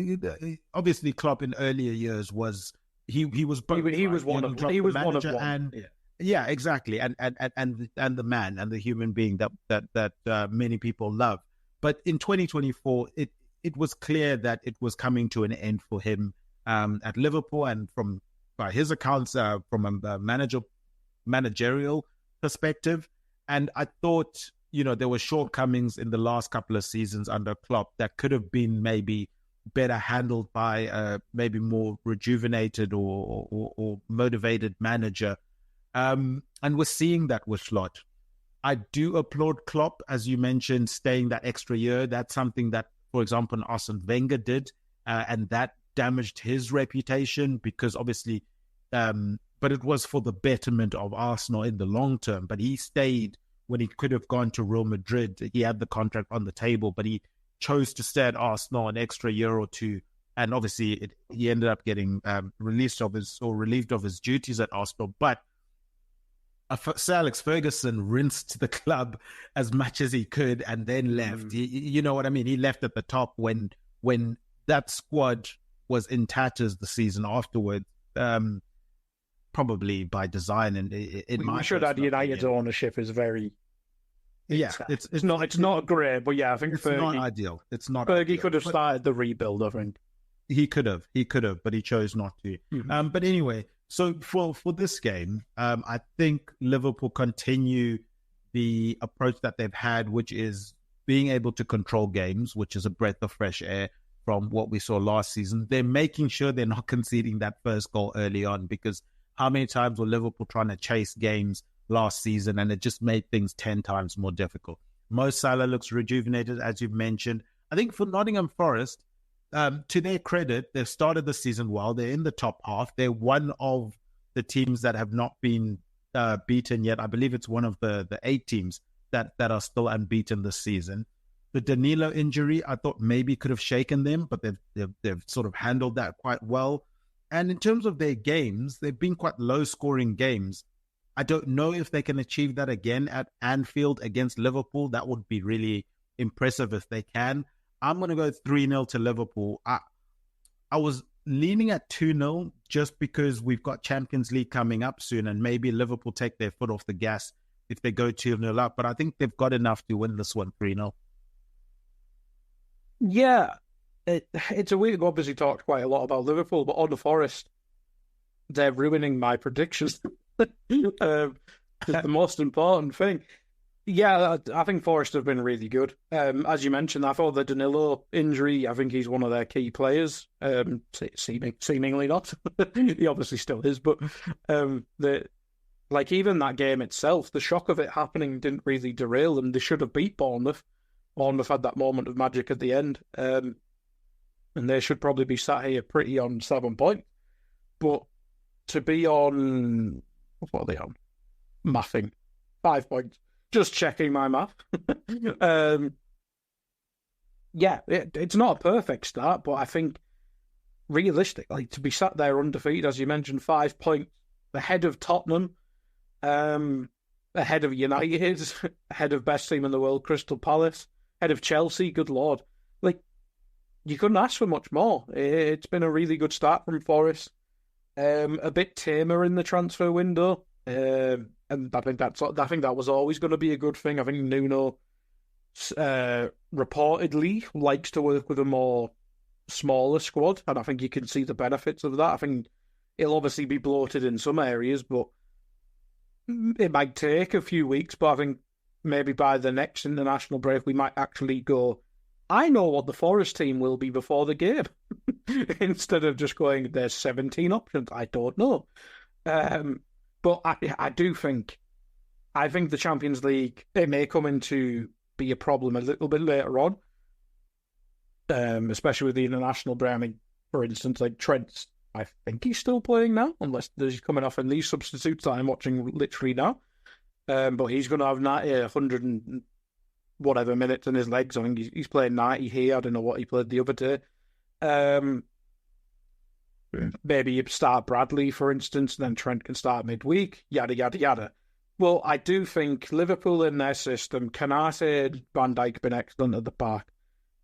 Obviously, Klopp in earlier years was he was both. He was one of one. And yeah, exactly, and the man and the human being that many people love. But in 2024, it was clear that it was coming to an end for him at Liverpool, and by his accounts, from a managerial perspective. And I thought, there were shortcomings in the last couple of seasons under Klopp that could have been maybe better handled by maybe more rejuvenated or motivated manager. And we're seeing that with Slot. I do applaud Klopp, as you mentioned, staying that extra year. That's something that, for example, Arsene Wenger did, and that damaged his reputation because obviously, but it was for the betterment of Arsenal in the long term. But he stayed when he could have gone to Real Madrid. He had the contract on the table, but he chose to stay at Arsenal an extra year or two. And obviously, he ended up getting relieved of his duties at Arsenal. But Sir Alex Ferguson rinsed the club as much as he could and then left. You know what I mean? He left at the top when that squad was in tatters the season afterwards, probably by design. And we should add United's ownership is very. It's not great, but yeah, I think it's not ideal. It's not. Fergie ideal, could have started the rebuild. I think he could have, but he chose not to. But anyway. So for this game, I think Liverpool continue the approach that they've had, which is being able to control games, which is a breath of fresh air from what we saw last season. They're making sure they're not conceding that first goal early on, because how many times were Liverpool trying to chase games last season, and it just made things 10 times more difficult. Mo Salah looks rejuvenated, as you've mentioned. I think for Nottingham Forest, to their credit, they've started the season well. They're in the top half. They're one of the teams that have not been beaten yet. I believe it's one of the 8 teams that are still unbeaten this season. The Danilo injury, I thought maybe could have shaken them, but they've sort of handled that quite well. And in terms of their games, they've been quite low-scoring games. I don't know if they can achieve that again at Anfield against Liverpool. That would be really impressive if they can. I'm going to go 3-0 to Liverpool. I was leaning at 2-0 just because we've got Champions League coming up soon, and maybe Liverpool take their foot off the gas if they go 2-0 up. But I think they've got enough to win this one 3-0. Yeah, it's a week. Obviously talked quite a lot about Liverpool, but on the Forest, they're ruining my predictions. Just the most important thing. Yeah, I think Forest have been really good. As you mentioned, I thought the Danilo injury, I think he's one of their key players. Seemingly not. He obviously still is, but even that game itself, the shock of it happening didn't really derail them. They should have beat Bournemouth. Bournemouth had that moment of magic at the end. And they should probably be sat here pretty on 7 points. But to be on... What are they on? Mathing. 5 points. Just checking my math. It's not a perfect start, but I think realistically, to be sat there undefeated, as you mentioned, 5 points ahead of Tottenham, ahead of United, ahead of best team in the world, Crystal Palace, ahead of Chelsea, good Lord. You couldn't ask for much more. It's been a really good start from Forest. A bit tamer in the transfer window. And I think that was always going to be a good thing. I think Nuno reportedly likes to work with a more smaller squad, and I think you can see the benefits of that. I think it'll obviously be bloated in some areas, but it might take a few weeks. But I think maybe by the next international break, we might actually go, I know what the Forest team will be before the game, instead of just going, there's 17 options. I don't know. But I think the Champions League, it may come into be a problem a little bit later on, especially with the international break. I mean, for instance, like Trent, I think he's still playing now, unless he's coming off in these substitutes that I'm watching literally now. But he's going to have 100 and whatever minutes in his legs. I think he's playing 90 here. I don't know what he played the other day. Maybe you start Bradley, for instance, and then Trent can start midweek, yada, yada, yada. Well, I do think Liverpool in their system, Canate, Van Dijk been excellent at the back.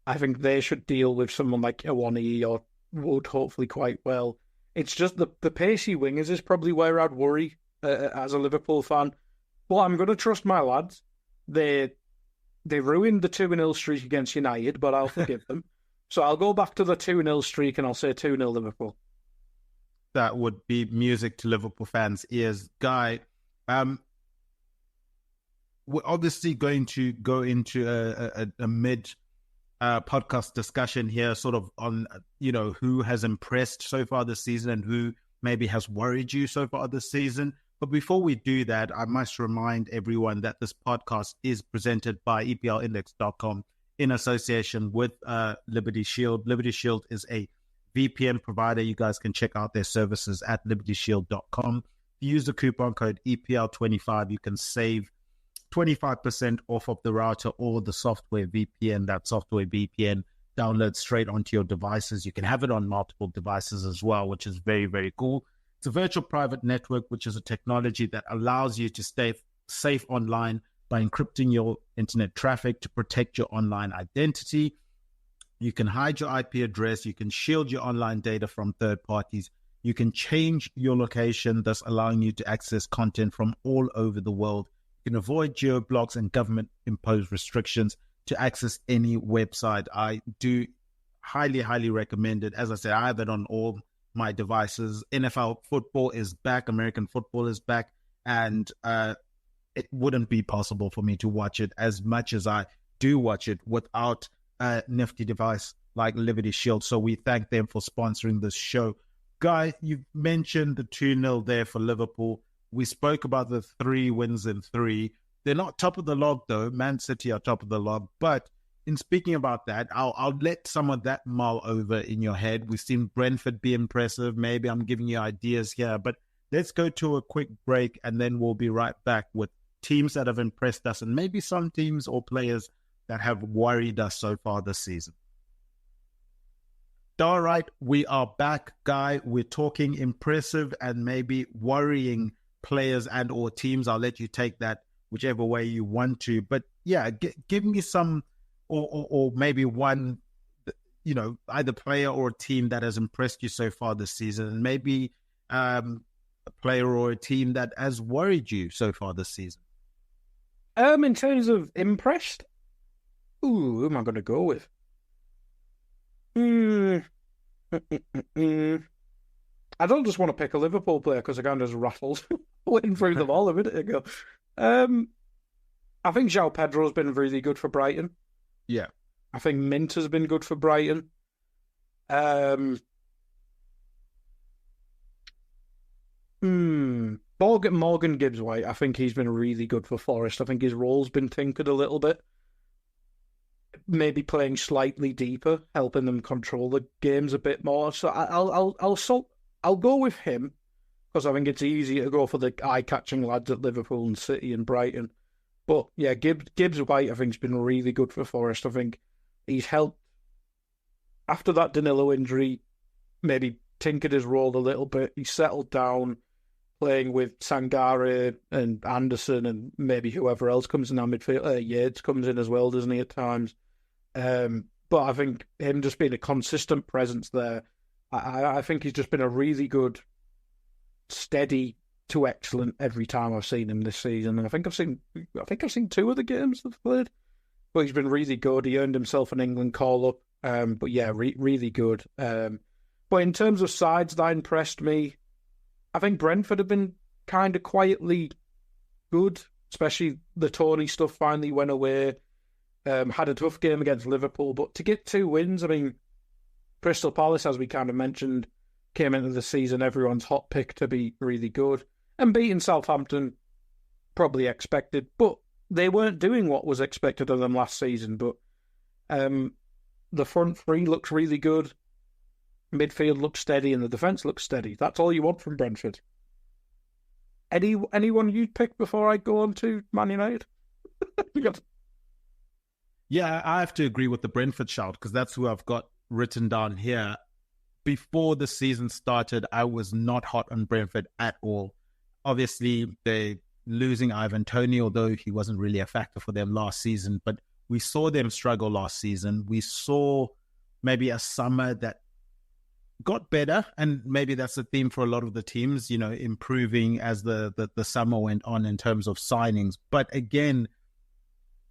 I think they should deal with someone like Iwani or Wood, hopefully quite well. It's just the pacey wingers is probably where I'd worry as a Liverpool fan. But I'm going to trust my lads. They ruined the 2-0 streak against United, but I'll forgive them. So I'll go back to the 2-0 streak and I'll say 2-0 Liverpool. That would be music to Liverpool fans' ears. Guy, we're obviously going to go into a mid podcast discussion here, sort of on, who has impressed so far this season and who maybe has worried you so far this season. But before we do that, I must remind everyone that this podcast is presented by EPLindex.com in association with Liberty Shield. Liberty Shield is a VPN provider. You guys can check out their services at libertyshield.com. If you use the coupon code EPL25, you can save 25% off of the router or the software VPN. That software VPN downloads straight onto your devices. You can have it on multiple devices as well, which is very, very cool. It's a virtual private network, which is a technology that allows you to stay safe online by encrypting your internet traffic to protect your online identity. You can hide your IP address. You can shield your online data from third parties. You can change your location, thus allowing you to access content from all over the world. You can avoid geo-blocks and government-imposed restrictions to access any website. I do highly, highly recommend it. As I said, I have it on all my devices. NFL football is back. American football is back. And it wouldn't be possible for me to watch it as much as I do watch it without a nifty device like Liberty Shield. So we thank them for sponsoring this show. Guy, you've mentioned the 2-0 there for Liverpool. We spoke about the 3 wins in 3. They're not top of the log, though. Man City are top of the log. But in speaking about that, I'll let some of that mull over in your head. We've seen Brentford be impressive. Maybe I'm giving you ideas here. But let's go to a quick break, and then we'll be right back with teams that have impressed us and maybe some teams or players that have worried us so far this season. All right, we are back, Guy. We're talking impressive and maybe worrying players and or teams. I'll let you take that whichever way you want to. But yeah, give me some or maybe one, either player or a team that has impressed you so far this season, and maybe a player or a team that has worried you so far this season. In terms of impressed, who am I going to go with? I don't just want to pick a Liverpool player because I kind of just rattled. went through them all a minute ago. I think João Pedro's been really good for Brighton. Yeah. I think Mint has been good for Brighton. Morgan Gibbs-White, I think he's been really good for Forest. I think his role's been tinkered a little bit. Maybe playing slightly deeper, helping them control the games a bit more. So I'll go with him because I think it's easier to go for the eye-catching lads at Liverpool and City and Brighton. But yeah, Gibbs-White I think has been really good for Forest. I think he's helped after that Danilo injury, maybe tinkered his role a little bit. He settled down, playing with Sangare and Anderson and maybe whoever else comes in our midfield. Yates comes in as well, doesn't he, at times? But I think him just being a consistent presence there, I think he's just been a really good, steady to excellent every time I've seen him this season. And I think I've seen 2 of the games they've played. But he's been really good. He earned himself an England call-up. But yeah, really good. But in terms of sides that impressed me, I think Brentford have been kind of quietly good, especially the Tony stuff finally went away. Had a tough game against Liverpool, but to get 2 wins, I mean, Crystal Palace, as we kind of mentioned, came into the season everyone's hot pick to be really good. And beating Southampton, probably expected, but they weren't doing what was expected of them last season. But the front three looks really good. Midfield looks steady and the defence looks steady. That's all you want from Brentford. Anyone you'd pick before I go on to Man United? Yeah, I have to agree with the Brentford shout because that's who I've got written down here. Before the season started, I was not hot on Brentford at all. Obviously, they're losing Ivan Toney, although he wasn't really a factor for them last season. But we saw them struggle last season. We saw maybe a summer that got better, and maybe that's the theme for a lot of the teams, you know, improving as the summer went on in terms of signings. But again,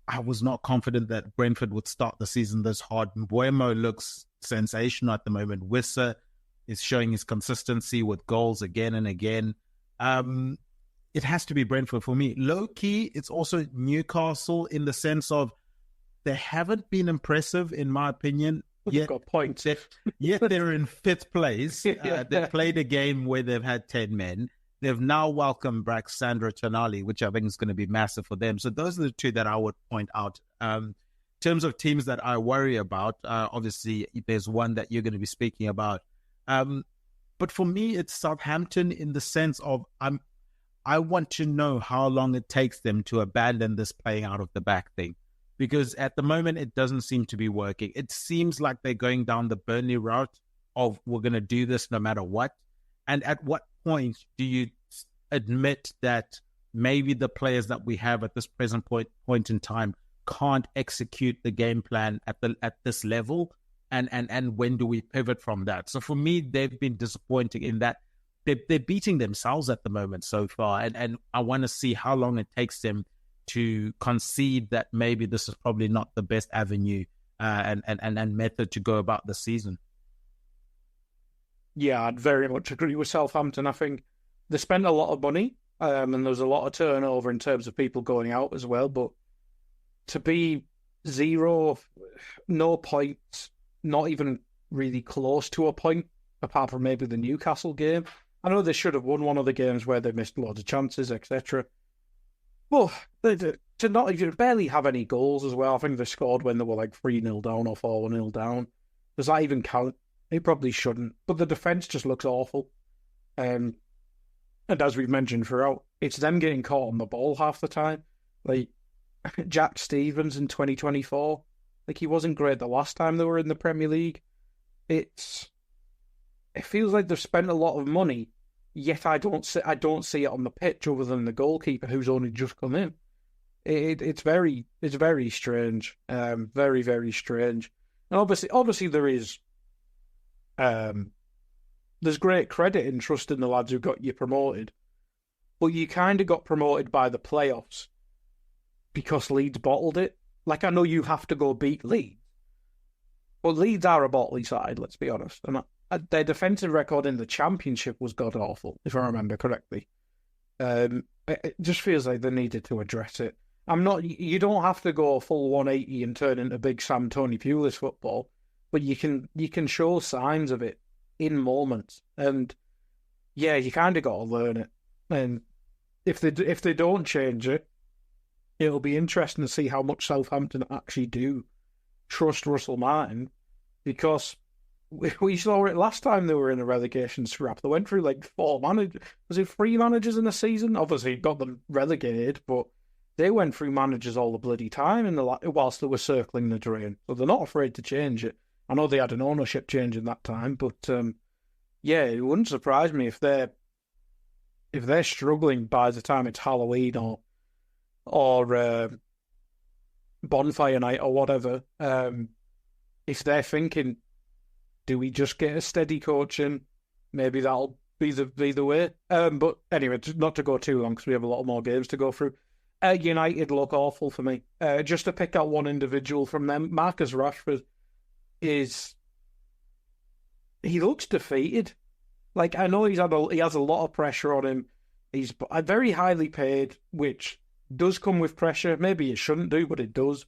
I was not confident that Brentford would start the season this hard. Mbuemo looks sensational at the moment. Wissa is showing his consistency with goals again and again. It has to be Brentford for me. Low-key, it's also Newcastle in the sense of they haven't been impressive, in my opinion. Yet, got points. Yet they're in 5th place. They played a game where they've had 10 men. They've now welcomed back Sandro Tonali, which I think is going to be massive for them. So those are the 2 that I would point out. In terms of teams that I worry about, obviously there's one that you're going to be speaking about. But for me, it's Southampton in the sense of I want to know how long it takes them to abandon this playing out of the back thing. Because at the moment, it doesn't seem to be working. It seems like they're going down the Burnley route of we're going to do this no matter what. And at what point do you admit that maybe the players that we have at this present point in time can't execute the game plan at this level? And when do we pivot from that? So for me, they've been disappointing in that they're beating themselves at the moment so far. And I want to see how long it takes them to concede that maybe this is probably not the best avenue and method to go about the season. Yeah, I'd very much agree with Southampton. I think they spent a lot of money and there was a lot of turnover in terms of people going out as well. But to be 0, no points, not even really close to a point, apart from maybe the Newcastle game. I know they should have won one of the games where they missed loads of chances, etc. Well, to not even barely have any goals as well. I think they scored when they were like 3-0 down or 4-0 down. Does that even count? It probably shouldn't. But the defence just looks awful. And as we've mentioned throughout, it's them getting caught on the ball half the time. Like Jack Stevens in 2024. Like he wasn't great the last time they were in the Premier League. It feels like they've spent a lot of money. Yet I don't see it on the pitch other than the goalkeeper who's only just come in. It's very strange, very, very strange. And obviously there is, there's great credit in trusting the lads who got you promoted, but you kind of got promoted by the playoffs because Leeds bottled it. Like I know you have to go beat Leeds, but Leeds are a bottly side. Let's be honest, and their defensive record in the Championship was god-awful, if I remember correctly. It just feels like they needed to address it. You don't have to go full 180 and turn into big Sam Tony Pulis football, but you can show signs of it in moments. And yeah, you kind of got to learn it. And if they don't change it, it'll be interesting to see how much Southampton actually do trust Russell Martin, because we saw it last time they were in a relegation scrap. They went through like 4 managers. Was it 3 managers in a season? Obviously, it got them relegated, but they went through managers all the bloody time whilst they were circling the drain. So they're not afraid to change it. I know they had an ownership change in that time, but yeah, it wouldn't surprise me if they're struggling by the time it's Halloween or bonfire night or whatever. If they're thinking, do we just get a steady coaching? Maybe that'll be the way. But anyway, not to go too long because we have a lot more games to go through. United look awful for me. Just to pick out one individual from them, Marcus Rashford he looks defeated. Like, I know he has a lot of pressure on him. He's very highly paid, which does come with pressure. Maybe it shouldn't do, but it does.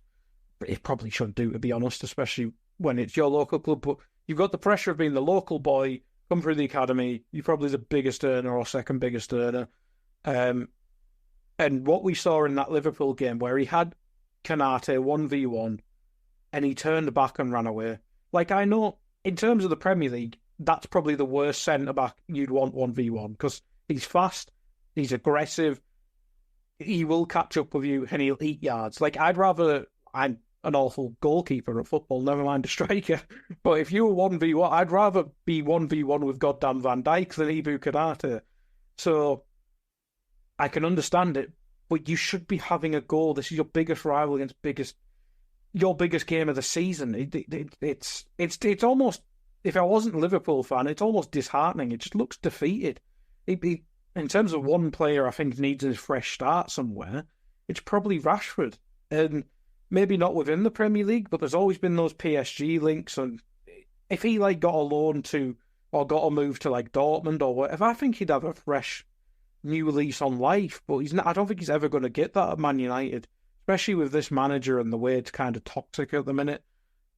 It probably shouldn't do, to be honest, especially when it's your local club. But you've got the pressure of being the local boy, come through the academy. You're probably the biggest earner or second biggest earner. And what we saw in that Liverpool game where he had Kanate 1v1 and he turned back and ran away. Like, I know in terms of the Premier League, that's probably the worst centre-back you'd want 1v1 because he's fast, he's aggressive, he will catch up with you and he'll eat yards. Like, I'm an awful goalkeeper at football, never mind a striker. But if you were 1v1, I'd rather be 1v1 with goddamn Van Dijk than Ibu Kanate. So I can understand it, but you should be having a goal. This is your biggest rival against your biggest game of the season. It's almost, if I wasn't a Liverpool fan, it's almost disheartening. It just looks defeated. In terms of one player I think needs a fresh start somewhere, it's probably Rashford. And maybe not within the Premier League, but there's always been those PSG links. And if he got a loan to, or got a move to Dortmund or whatever, I think he'd have a fresh new lease on life. But I don't think he's ever going to get that at Man United, especially with this manager and the way it's kind of toxic at the minute.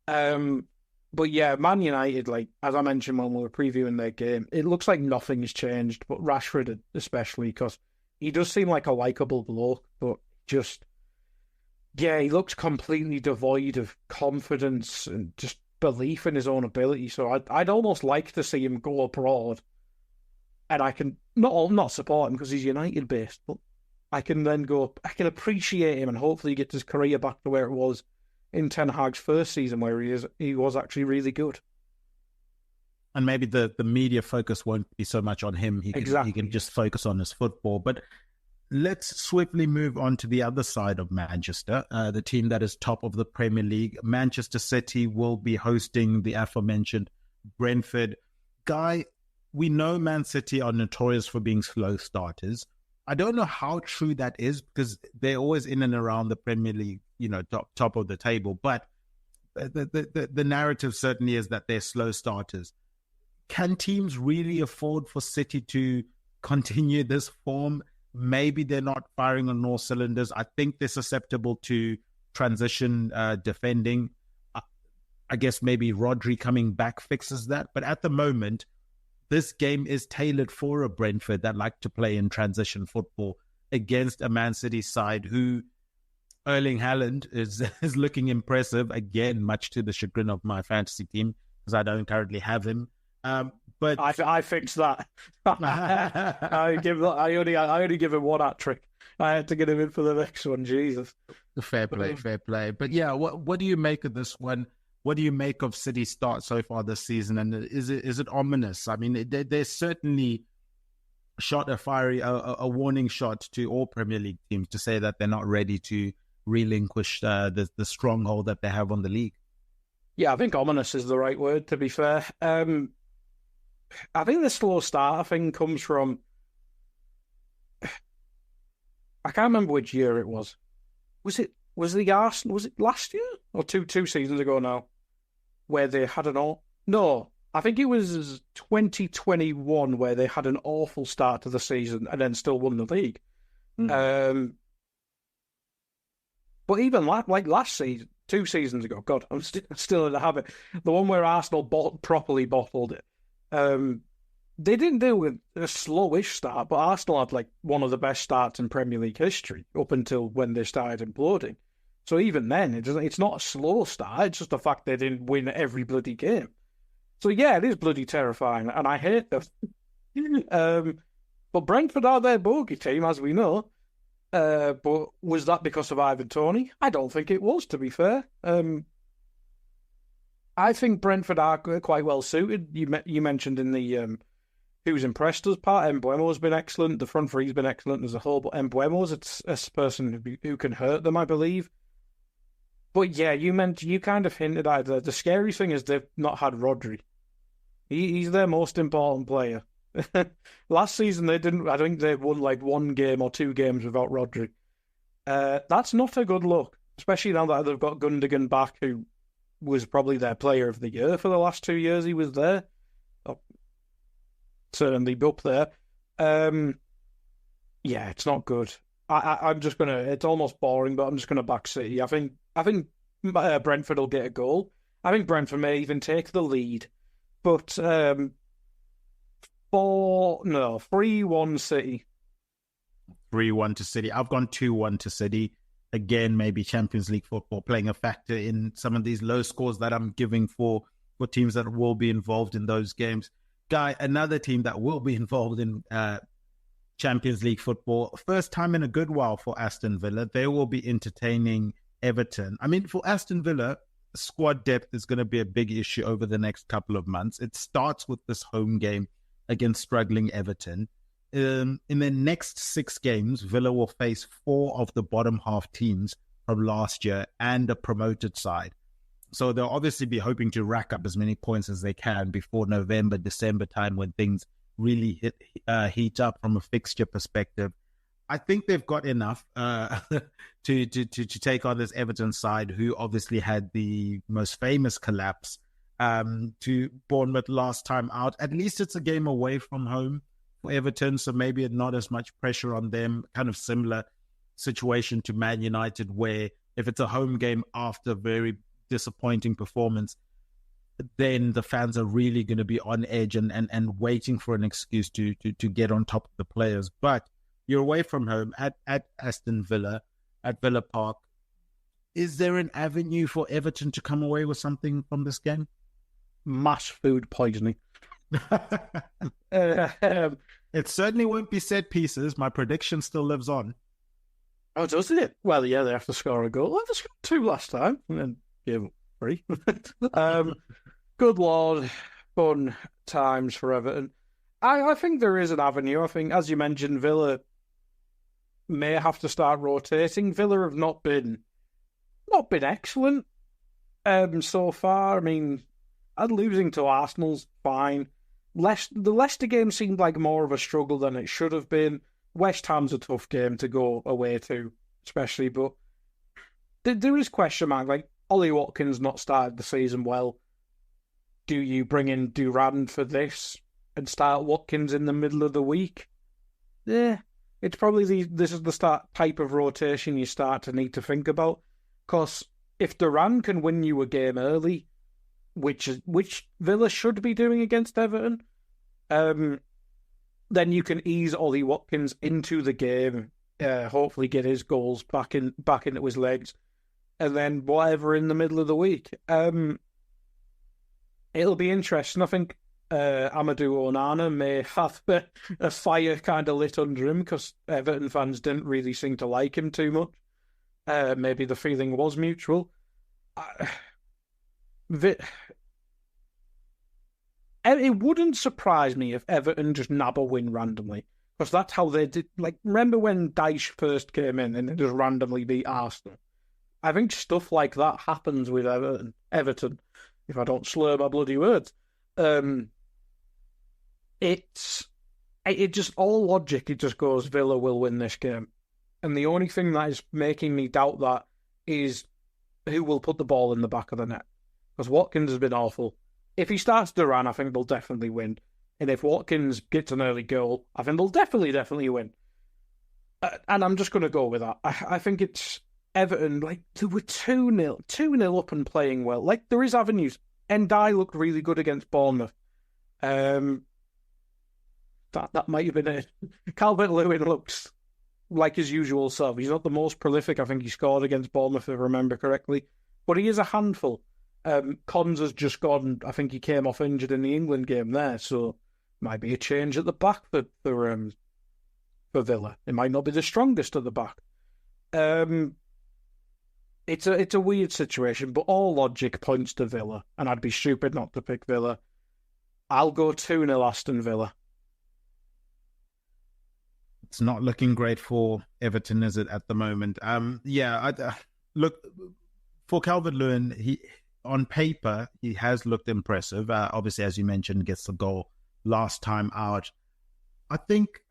But yeah, Man United, as I mentioned when we were previewing their game, it looks like nothing has changed, but Rashford especially, because he does seem like a likeable bloke, but just, yeah, he looks completely devoid of confidence and just belief in his own ability. So I'd almost like to see him go abroad, and I can not support him because he's United based, but I can appreciate him and hopefully get his career back to where it was in Ten Hag's first season, where he was actually really good. And maybe the media focus won't be so much on him. He can just focus on his football. But let's swiftly move on to the other side of Manchester, the team that is top of the Premier League. Manchester City will be hosting the aforementioned Brentford. Guy, we know Man City are notorious for being slow starters. I don't know how true that is because they're always in and around the Premier League, top of the table. But the narrative certainly is that they're slow starters. Can teams really afford for City to continue this form? Maybe they're not firing on all cylinders. I think they're susceptible to transition defending. I guess maybe Rodri coming back fixes that. But at the moment, this game is tailored for a Brentford that like to play in transition football against a Man City side who Erling Haaland is looking impressive, again, much to the chagrin of my fantasy team because I don't currently have him. But I fixed that. I only give him one hat trick. I had to get him in for the next one. Jesus. Fair play. But yeah, what do you make of this one? What do you make of City's start so far this season? And is it ominous? I mean, they certainly shot a warning shot to all Premier League teams to say that they're not ready to relinquish the stronghold that they have on the league. Yeah, I think ominous is the right word, to be fair. I think the slow start thing comes from, I can't remember which year it was. Was it last year or two seasons ago now, where they had an all? No, I think it was 2021 where they had an awful start to the season and then still won the league. But even like last season, 2 seasons ago, God, I'm still in the habit. The one where Arsenal properly bottled it. They didn't do a slowish start, but Arsenal had like one of the best starts in Premier League history up until when they started imploding. So even then, it's not a slow start. It's just the fact they didn't win every bloody game. So yeah, it is bloody terrifying, and I hate them. But Brentford are their bogey team, as we know. But was that because of Ivan Toney? I don't think it was, to be fair. I think Brentford are quite well suited. You mentioned in the who's impressed us part. Mbeumo's been excellent. The front three's been excellent as a whole. But Mbeumo's a person who can hurt them, I believe. But yeah, you kind of hinted at it. The scary thing is they've not had Rodri. He's their most important player. Last season they didn't. I think they won like 1 game or 2 games without Rodri. That's not a good look, especially now that they've got Gundogan back, who was probably their player of the year for the last 2 years he was there. Certainly up there. Yeah, it's not good. I'm just gonna. It's almost boring, but I'm just gonna back City. I think Brentford will get a goal. I think Brentford may even take the lead, but 3-1 City. 3-1 to City. I've gone 2-1 to City. Again, maybe Champions League football playing a factor in some of these low scores that I'm giving for teams that will be involved in those games. Guy, another team that will be involved in Champions League football, first time in a good while for Aston Villa. They will be entertaining Everton. I mean, for Aston Villa, squad depth is going to be a big issue over the next couple of months. It starts with this home game against struggling Everton. In the next 6 games, Villa will face 4 of the bottom half teams from last year and a promoted side. So they'll obviously be hoping to rack up as many points as they can before November, December time, when things really heat up from a fixture perspective. I think they've got enough to take on this Everton side, who obviously had the most famous collapse to Bournemouth last time out. At least it's a game away from home for Everton, so maybe not as much pressure on them. Kind of similar situation to Man United, where if it's a home game after very disappointing performance, then the fans are really going to be on edge and waiting for an excuse to get on top of the players. But you're away from home at Aston Villa, at Villa Park. Is there an avenue for Everton to come away with something from this game? Mass food poisoning. It certainly won't be set pieces. My prediction still lives on. Oh, doesn't it? Well, yeah, they have to score a goal. Well, they scored 2 last time and then gave up 3. Good Lord, fun times for Everton. I think there is an avenue. I think, as you mentioned, Villa may have to start rotating. Villa have not been excellent so far. I mean, losing to Arsenal's fine. The Leicester game seemed like more of a struggle than it should have been. West Ham's a tough game to go away to, especially, but there is question mark. Like, Ollie Watkins not started the season well. Do you bring in Durand for this and start Watkins in the middle of the week? Yeah, it's probably this is the type of rotation you start to need to think about. Because if Durand can win you a game early, which Villa should be doing against Everton, then you can ease Ollie Watkins into the game, hopefully get his goals back into his legs, and then whatever in the middle of the week. It'll be interesting. I think Amadou Onana may have a fire kind of lit under him because Everton fans didn't really seem to like him too much. Maybe the feeling was mutual. It wouldn't surprise me if Everton just nab a win randomly, because that's how they did. Like, remember when Dyche first came in and they just randomly beat Arsenal? I think stuff like that happens with Everton, if I don't slur my bloody words. It just, all logic, it just goes, Villa will win this game. And the only thing that is making me doubt that is who will put the ball in the back of the net. Because Watkins has been awful. If he starts to run, I think they'll definitely win. And if Watkins gets an early goal, I think they'll definitely win. And I'm just going to go with that. I think it's Everton, like, they were 2-0 up and playing well. Like, there is avenues. Ndai looked really good against Bournemouth. That might have been it. Calvert-Lewin looks like his usual self. He's not the most prolific. I think he scored against Bournemouth, if I remember correctly. But he is a handful. Cons has just gone. I think he came off injured in the England game there, so might be a change at the back for Villa. It might not be the strongest at the back. It's a weird situation, but all logic points to Villa, and I'd be stupid not to pick Villa. I'll go 2-0 Aston Villa. It's not looking great for Everton, is it, at the moment? Look, for Calvert-Lewin, he on paper, he has looked impressive. Obviously, as you mentioned, gets the goal last time out. I think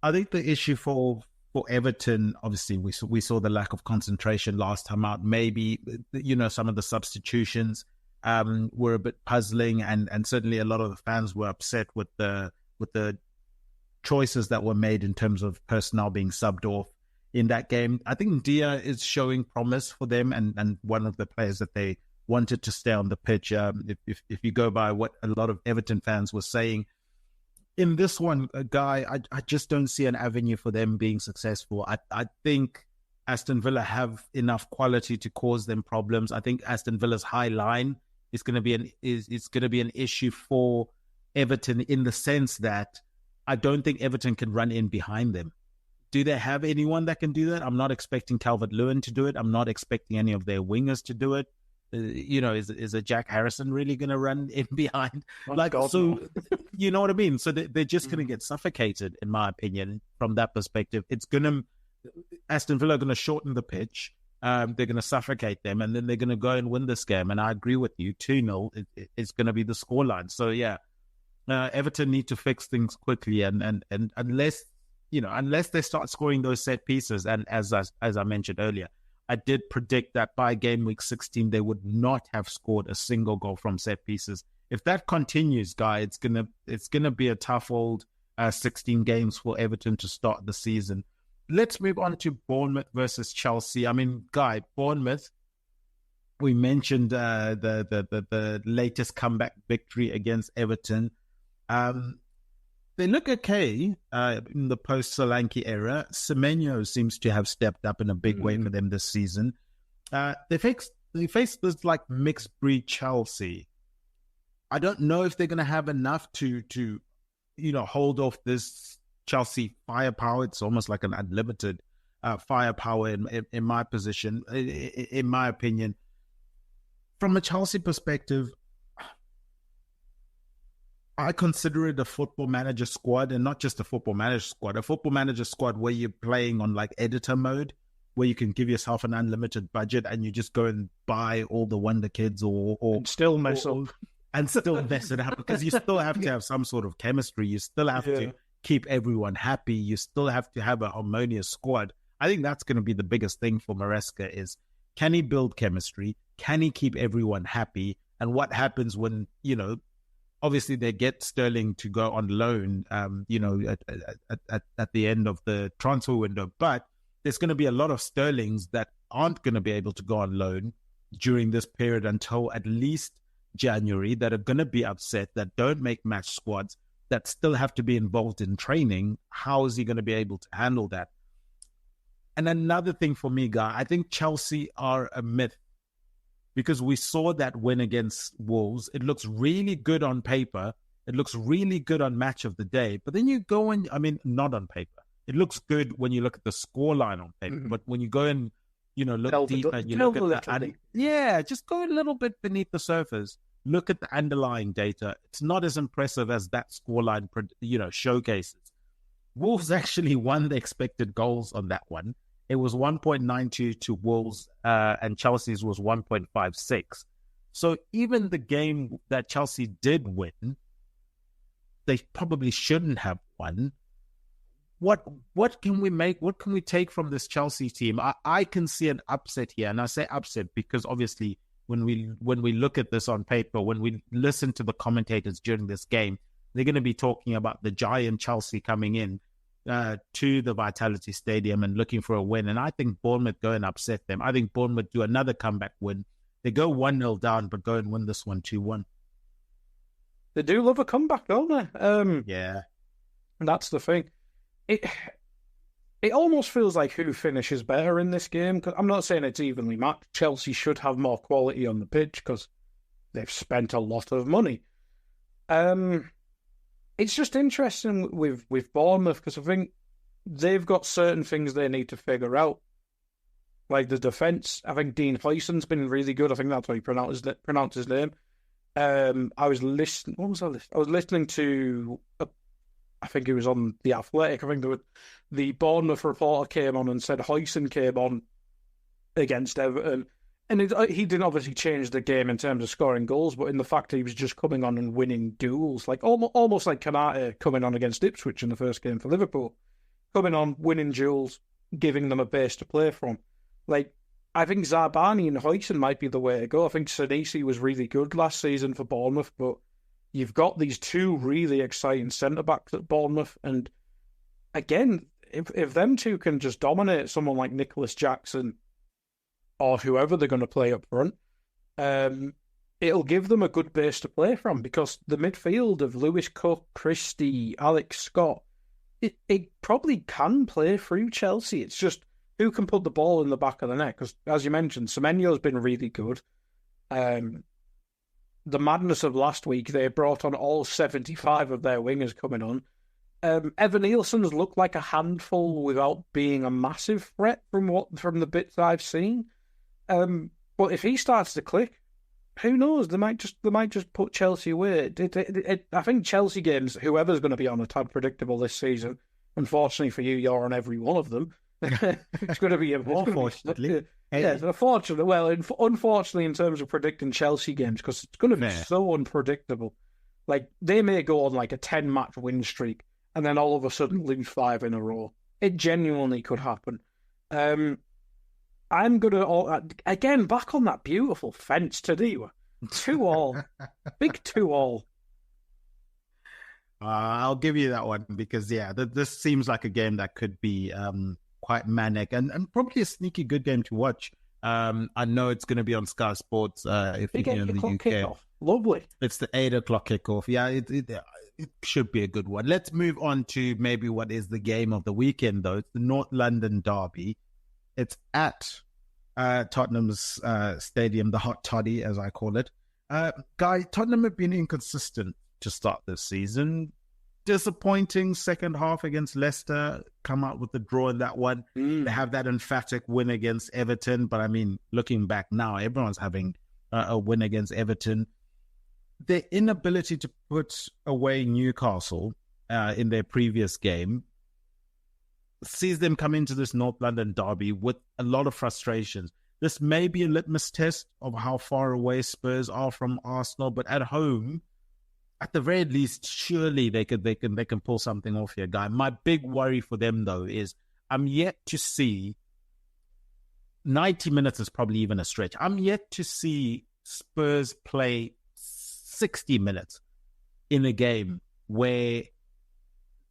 the issue for Everton, obviously, we saw the lack of concentration last time out. Maybe, some of the substitutions were a bit puzzling, and certainly a lot of the fans were upset with the choices that were made in terms of personnel being subbed off in that game. I think Dia is showing promise for them, and one of the players that they wanted to stay on the pitch. If you go by what a lot of Everton fans were saying, in this one, Guy, I just don't see an avenue for them being successful. I think Aston Villa have enough quality to cause them problems. I think Aston Villa's high line is going to be an issue for Everton, in the sense that I don't think Everton can run in behind them. Do they have anyone that can do that? I'm not expecting Calvert-Lewin to do it. I'm not expecting any of their wingers to do it. Is a Jack Harrison really going to run in behind? You know what I mean? So they're just going to get suffocated, in my opinion, from that perspective. Aston Villa are going to shorten the pitch. They're going to suffocate them, and then they're going to go and win this game. And I agree with you, 2-0 is going to be the scoreline. So yeah, Everton need to fix things quickly, and unless they start scoring those set pieces, and as I mentioned earlier, I did predict that by game week 16 they would not have scored a single goal from set pieces. If that continues, Guy, it's gonna be a tough old 16 games for Everton to start the season. Let's move on to Bournemouth versus Chelsea. I mean, Guy, Bournemouth, we mentioned the latest comeback victory against Everton. They look okay in the post-Solanke era. Semenyo seems to have stepped up in a big way for them this season. They faced this like mixed breed Chelsea. I don't know if they're going to have enough to hold off this Chelsea firepower. It's almost like an unlimited firepower in my position, in my opinion. From a Chelsea perspective, I consider it a football manager squad, and not just a football manager squad where you're playing on like editor mode, where you can give yourself an unlimited budget and you just go and buy all the wonder kids or still mess up it up, because you still have to have some sort of chemistry. You still have to keep everyone happy. You still have to have a harmonious squad. I think that's going to be the biggest thing for Maresca is, can he build chemistry? Can he keep everyone happy? And what happens when, obviously they get Sterling to go on loan, at the end of the transfer window, but there's going to be a lot of Sterlings that aren't going to be able to go on loan during this period until at least January, that are going to be upset, that don't make match squads, that still have to be involved in training. How is he going to be able to handle that? And another thing for me, Guy, I think Chelsea are a myth, because we saw that win against Wolves. It looks really good on paper. It looks really good on match of the day. But then you go and, not on paper. It looks good when you look at the scoreline on paper. But when you go and, look deeper, you look at just go a little bit beneath the surface. Look at the underlying data. It's not as impressive as that scoreline, showcases. Wolves actually won the expected goals on that one. It was 1.92 to Wolves, and Chelsea's was 1.56. So even the game that Chelsea did win, they probably shouldn't have won. What can we make? What can we take from this Chelsea team? I can see an upset here, and I say upset because obviously when we look at this on paper, when we listen to the commentators during this game, they're going to be talking about the giant Chelsea coming in to the Vitality Stadium and looking for a win. And I think Bournemouth go and upset them. I think Bournemouth do another comeback win. They go 1-0 down, but go and win this one 2-1. They do love a comeback, don't they? Yeah. That's the thing. It almost feels like who finishes better in this game. Cause I'm not saying it's evenly matched. Chelsea should have more quality on the pitch because they've spent a lot of money. It's just interesting with Bournemouth because I think they've got certain things they need to figure out. Like the defence, I think Dean Huyson's been really good. I think that's how you pronounce his name. I was listening. What was I listening? I was listening to. I think it was on The Athletic. I think the Bournemouth reporter came on and said Huyson came on against Everton, and he didn't obviously change the game in terms of scoring goals, but in the fact that he was just coming on and winning duels, like almost like Kanate coming on against Ipswich in the first game for Liverpool, coming on, winning duels, giving them a base to play from. Like, I think Zarbani and Huyson might be the way to go. I think Senesi was really good last season for Bournemouth, but you've got these two really exciting centre-backs at Bournemouth, and again, if them two can just dominate someone like Nicholas Jackson or whoever they're going to play up front, it'll give them a good base to play from, because the midfield of Lewis Cook, Christie, Alex Scott, it probably can play through Chelsea. It's just who can put the ball in the back of the net, because, as you mentioned, Semenyo's been really good. The madness of last week, they brought on all 75 of their wingers coming on. Evan Nielsen's looked like a handful without being a massive threat from the bits I've seen. But if he starts to click, who knows? They might just put Chelsea away. I think Chelsea games, whoever's going to be on, are tad predictable this season. Unfortunately for you, you're on every one of them. It's going to be unfortunately. Yeah, unfortunately. Well, unfortunately, in terms of predicting Chelsea games, because it's going to be so unpredictable. Like, they may go on like a 10-match win streak and then all of a sudden lose 5 in a row. It genuinely could happen. I'm going to, again, back on that beautiful fence, Tadiwa. 2-2. Big 2-2. I'll give you that one because, this seems like a game that could be quite manic and probably a sneaky good game to watch. I know it's going to be on Sky Sports if you're in the UK. Kickoff. Lovely. It's the 8 o'clock kickoff. Yeah, it should be a good one. Let's move on to maybe what is the game of the weekend, though. It's the North London Derby. It's at Tottenham's stadium, the Hot Toddy, as I call it. Guy, Tottenham have been inconsistent to start this season. Disappointing second half against Leicester, come out with the draw in that one. They have that emphatic win against Everton, but I mean, looking back now, everyone's having a win against Everton. Their inability to put away Newcastle in their previous game sees them come into this North London derby with a lot of frustrations. This may be a litmus test of how far away Spurs are from Arsenal, but at home, at the very least, surely they can pull something off here, Guy. My big worry for them, though, is I'm yet to see 90 minutes is probably even a stretch. I'm yet to see Spurs play 60 minutes in a game where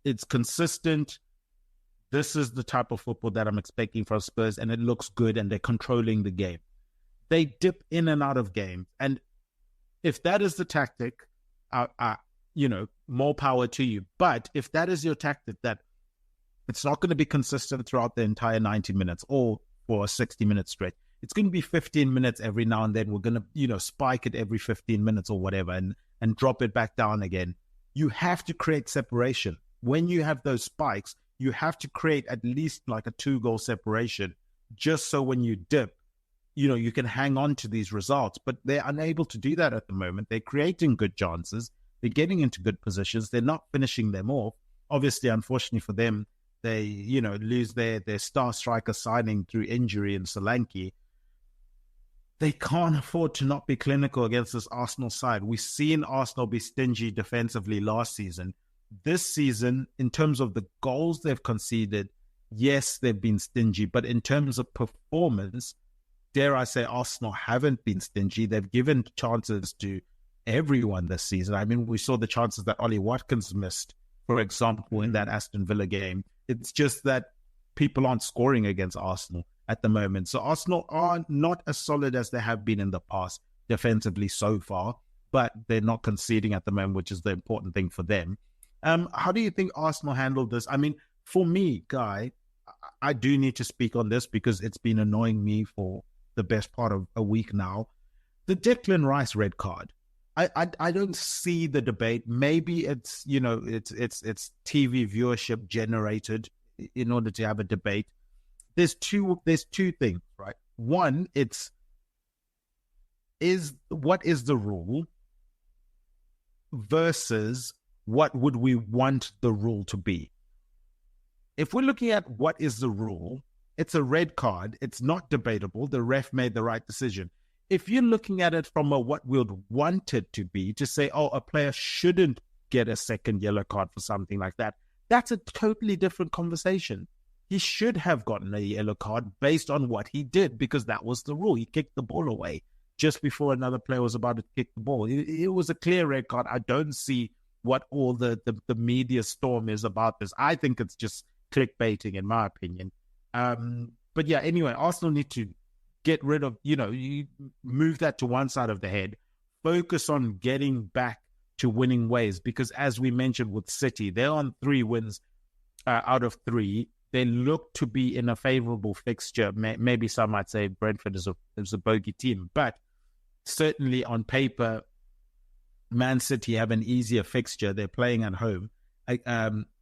it's consistent. This is the type of football that I'm expecting from Spurs, and it looks good, and they're controlling the game. They dip in and out of games, and if that is the tactic, more power to you. But if that is your tactic, that it's not going to be consistent throughout the entire 90 minutes or for a 60-minute stretch, it's going to be 15 minutes every now and then. We're going to, spike it every 15 minutes or whatever and drop it back down again. You have to create separation. When you have those spikes, you have to create at least like a 2-goal separation, just so when you dip, you can hang on to these results. But they're unable to do that at the moment. They're creating good chances. They're getting into good positions. They're not finishing them off. Obviously, unfortunately for them, they, lose their star striker signing through injury in Solanke. They can't afford to not be clinical against this Arsenal side. We've seen Arsenal be stingy defensively last season. This season, in terms of the goals they've conceded, yes, they've been stingy. But in terms of performance, dare I say, Arsenal haven't been stingy. They've given chances to everyone this season. I mean, we saw the chances that Ollie Watkins missed, for example, in that Aston Villa game. It's just that people aren't scoring against Arsenal at the moment. So Arsenal are not as solid as they have been in the past defensively so far, but they're not conceding at the moment, which is the important thing for them. How do you think Arsenal handled this? I mean, for me, Guy, I do need to speak on this because it's been annoying me for the best part of a week now. The Declan Rice red card. I don't see the debate. Maybe it's, you know, it's TV viewership generated in order to have a debate. There's two things, right? One, what is the rule versus what would we want the rule to be? If we're looking at what is the rule, it's a red card. It's not debatable. The ref made the right decision. If you're looking at it from what we'd want it to be, to say, oh, a player shouldn't get a second yellow card for something like that, that's a totally different conversation. He should have gotten a yellow card based on what he did, because that was the rule. He kicked the ball away just before another player was about to kick the ball. It was a clear red card. I don't see what all the media storm is about this. I think it's just clickbaiting, in my opinion. But yeah, anyway, Arsenal need to get rid of, you move that to one side of the head, focus on getting back to winning ways, because as we mentioned with City, they're on 3 wins out of 3. They look to be in a favorable fixture. Maybe some might say Brentford is a bogey team, but certainly on paper, Man City have an easier fixture. They're playing at home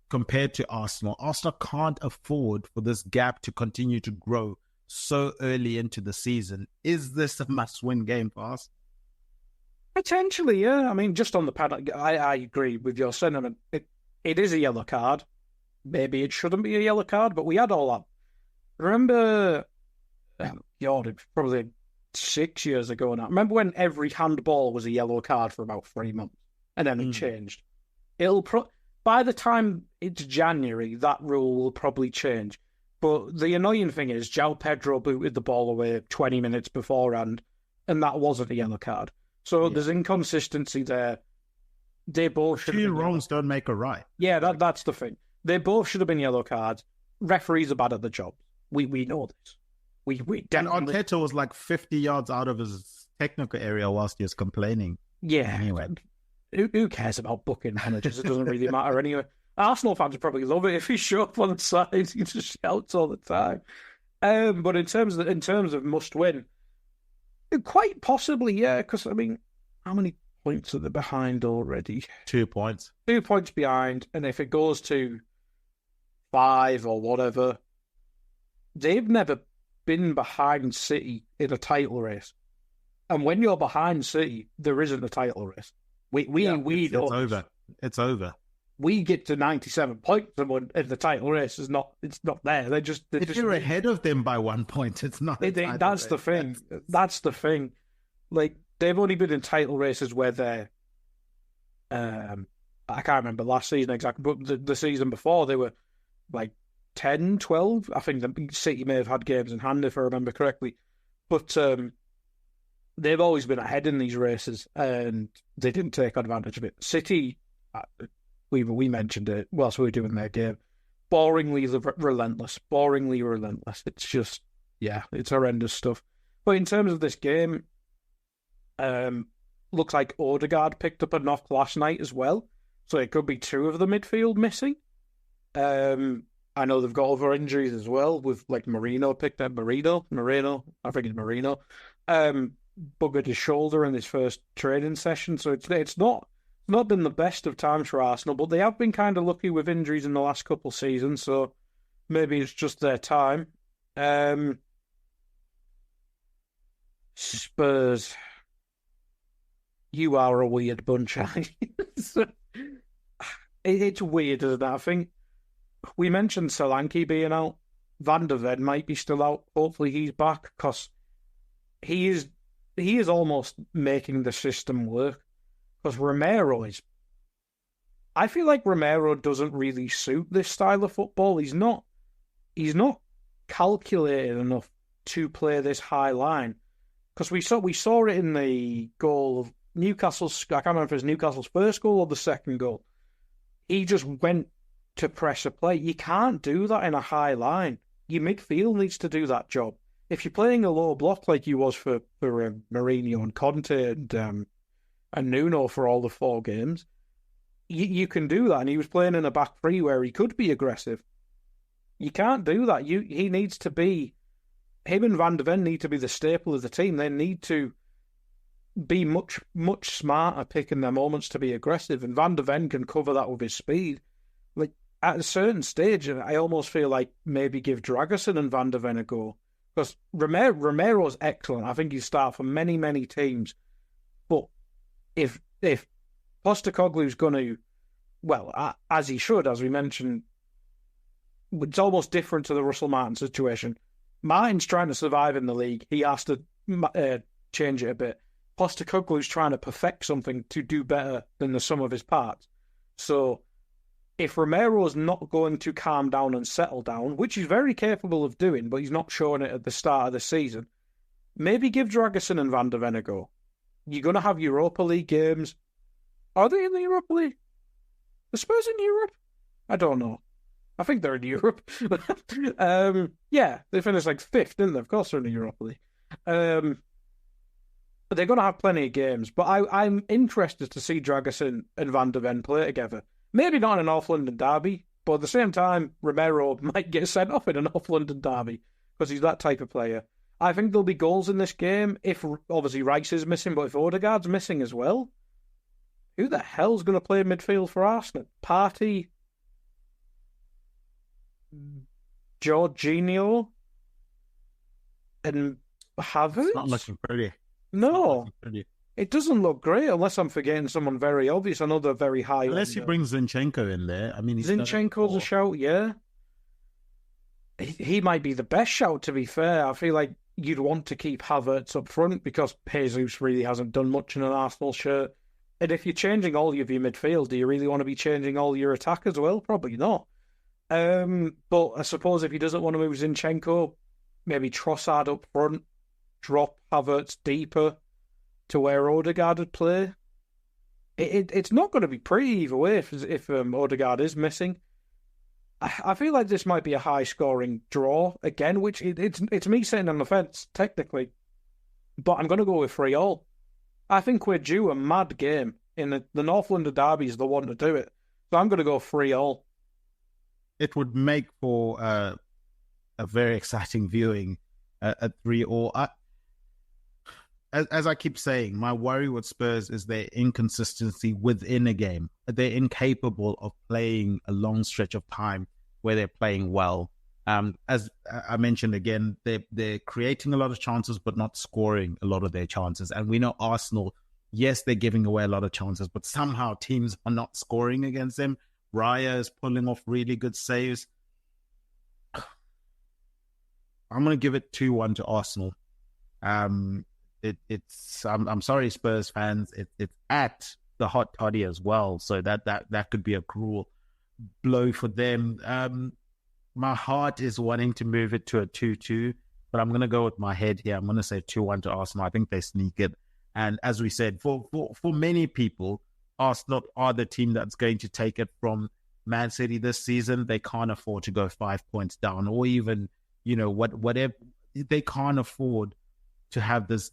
compared to Arsenal. Arsenal can't afford for this gap to continue to grow so early into the season. Is this a must-win game for us? Potentially, yeah. I mean, just on the penalty, I agree with your sentiment. It is a yellow card. Maybe it shouldn't be a yellow card, but we had all that. Remember, probably 6 years ago now. Remember when every handball was a yellow card for about 3 months, and then it changed? By the time it's January, that rule will probably change. But the annoying thing is, João Pedro booted the ball away 20 minutes beforehand, and that wasn't a yellow card. So there's inconsistency there. They both should. 2 wrongs don't make a right. Yeah, that's the thing. They both should have been yellow cards. Referees are bad at the job. We know this. We definitely. And Arteta was like 50 yards out of his technical area whilst he was complaining. Yeah. Anyway, who cares about booking managers? It doesn't really matter anyway. Arsenal fans would probably love it if he showed up on the side. He just shouts all the time. But in terms of must win, quite possibly, yeah. Because I mean, how many points are they behind already? 2 points. 2 points behind, and if it goes to 5 or whatever, they've never been behind City in a title race. And when you're behind City, there isn't a title race. It's over. It's over. We get to 97 points, and the title race is not. It's not there. If you're ahead of them by 1 point, it's not. That's the thing. That's the thing. Like, they've only been in title races where they're. I can't remember last season exactly, but the season before they were like 10, 12. I think the City may have had games in hand, if I remember correctly. But they've always been ahead in these races, and they didn't take advantage of it. City. We mentioned it whilst we were doing their game. Boringly relentless. It's just, it's horrendous stuff. But in terms of this game, looks like Odegaard picked up a knock last night as well. So it could be 2 of the midfield missing. I know they've got other injuries as well, with like Moreno picked up. Moreno, I think it's Moreno. Buggered his shoulder in his first training session. So it's not been the best of times for Arsenal, but they have been kind of lucky with injuries in the last couple of seasons, so maybe it's just their time. Spurs, you are a weird bunch. It's weird, isn't it? I think we mentioned Solanke being out. Van der Ven might be still out. Hopefully he's back, because he is almost making the system work. Because Romero I feel like Romero doesn't really suit this style of football. He's not calculated enough to play this high line. Because we saw it in the goal of Newcastle's, I can't remember if it was Newcastle's first goal or the second goal. He just went to press a play. You can't do that in a high line. Your midfield needs to do that job. If you're playing a low block like you was for Mourinho and Conte and Nuno for all the 4 games, you can do that. And he was playing in a back three where he could be aggressive. You can't do that. He needs to be... Him and Van de Ven need to be the staple of the team. They need to be much, much smarter picking their moments to be aggressive. And Van de Ven can cover that with his speed. Like, at a certain stage, I almost feel like maybe give Dragusin and Van de Ven a go. Because Romero's excellent. I think he'll start for many, many teams. But if Postecoglou's going to, well, as he should, as we mentioned, it's almost different to the Russell Martin situation. Martin's trying to survive in the league. He has to change it a bit. Postecoglou's trying to perfect something to do better than the sum of his parts. So if Romero's not going to calm down and settle down, which he's very capable of doing, but he's not showing it at the start of the season, maybe give Dragusin and Van de Ven a go. You're going to have Europa League games. Are they in the Europa League? The Spurs in Europe? I don't know. I think they're in Europe. Yeah, they finished like 5th, didn't they? Of course they're in the Europa League. But they're going to have plenty of games. But I'm interested to see Dragusin and Van de Ven play together. Maybe not in an North London derby, but at the same time, Romero might get sent off in a North London derby because he's that type of player. I think there'll be goals in this game if, obviously, Rice is missing, but if Odegaard's missing as well, who the hell's going to play midfield for Arsenal? Partey, Jorginho, and Havertz? It's not looking pretty. No, it doesn't look great unless I'm forgetting someone very obvious. Another very high. Unless he brings Zinchenko in there. I mean, Zinchenko's a shout, yeah. He might be the best shout, to be fair. I feel like you'd want to keep Havertz up front because Jesus really hasn't done much in an Arsenal shirt. And if you're changing all of your midfield, do you really want to be changing all your attack as well? Probably not. But I suppose if he doesn't want to move Zinchenko, maybe Trossard up front, drop Havertz deeper to where Odegaard would play. It's not going to be pretty either way if Odegaard is missing. I feel like this might be a high-scoring draw again, which it's me sitting on the fence, technically. But I'm going to go with 3-3. I think we're due a mad game. In the North London derby is the one to do it. So I'm going to go 3-3. It would make for a very exciting viewing at 3-3. As I keep saying, my worry with Spurs is their inconsistency within a game. They're incapable of playing a long stretch of time where they're playing well. As I mentioned again, they're creating a lot of chances but not scoring a lot of their chances. And we know Arsenal, yes, they're giving away a lot of chances, but somehow teams are not scoring against them. Raya is pulling off really good saves. I'm going to give it 2-1 to Arsenal. I'm sorry, Spurs fans. It's at the hot toddy as well, so that could be a cruel blow for them. My heart is wanting to move it to a 2-2, but I'm going to go with my head here. I'm going to say 2-1 to Arsenal. I think they sneak it. And as we said, for many people, Arsenal are the team that's going to take it from Man City this season. They can't afford to go 5 points down, or even, whatever. They can't afford to have this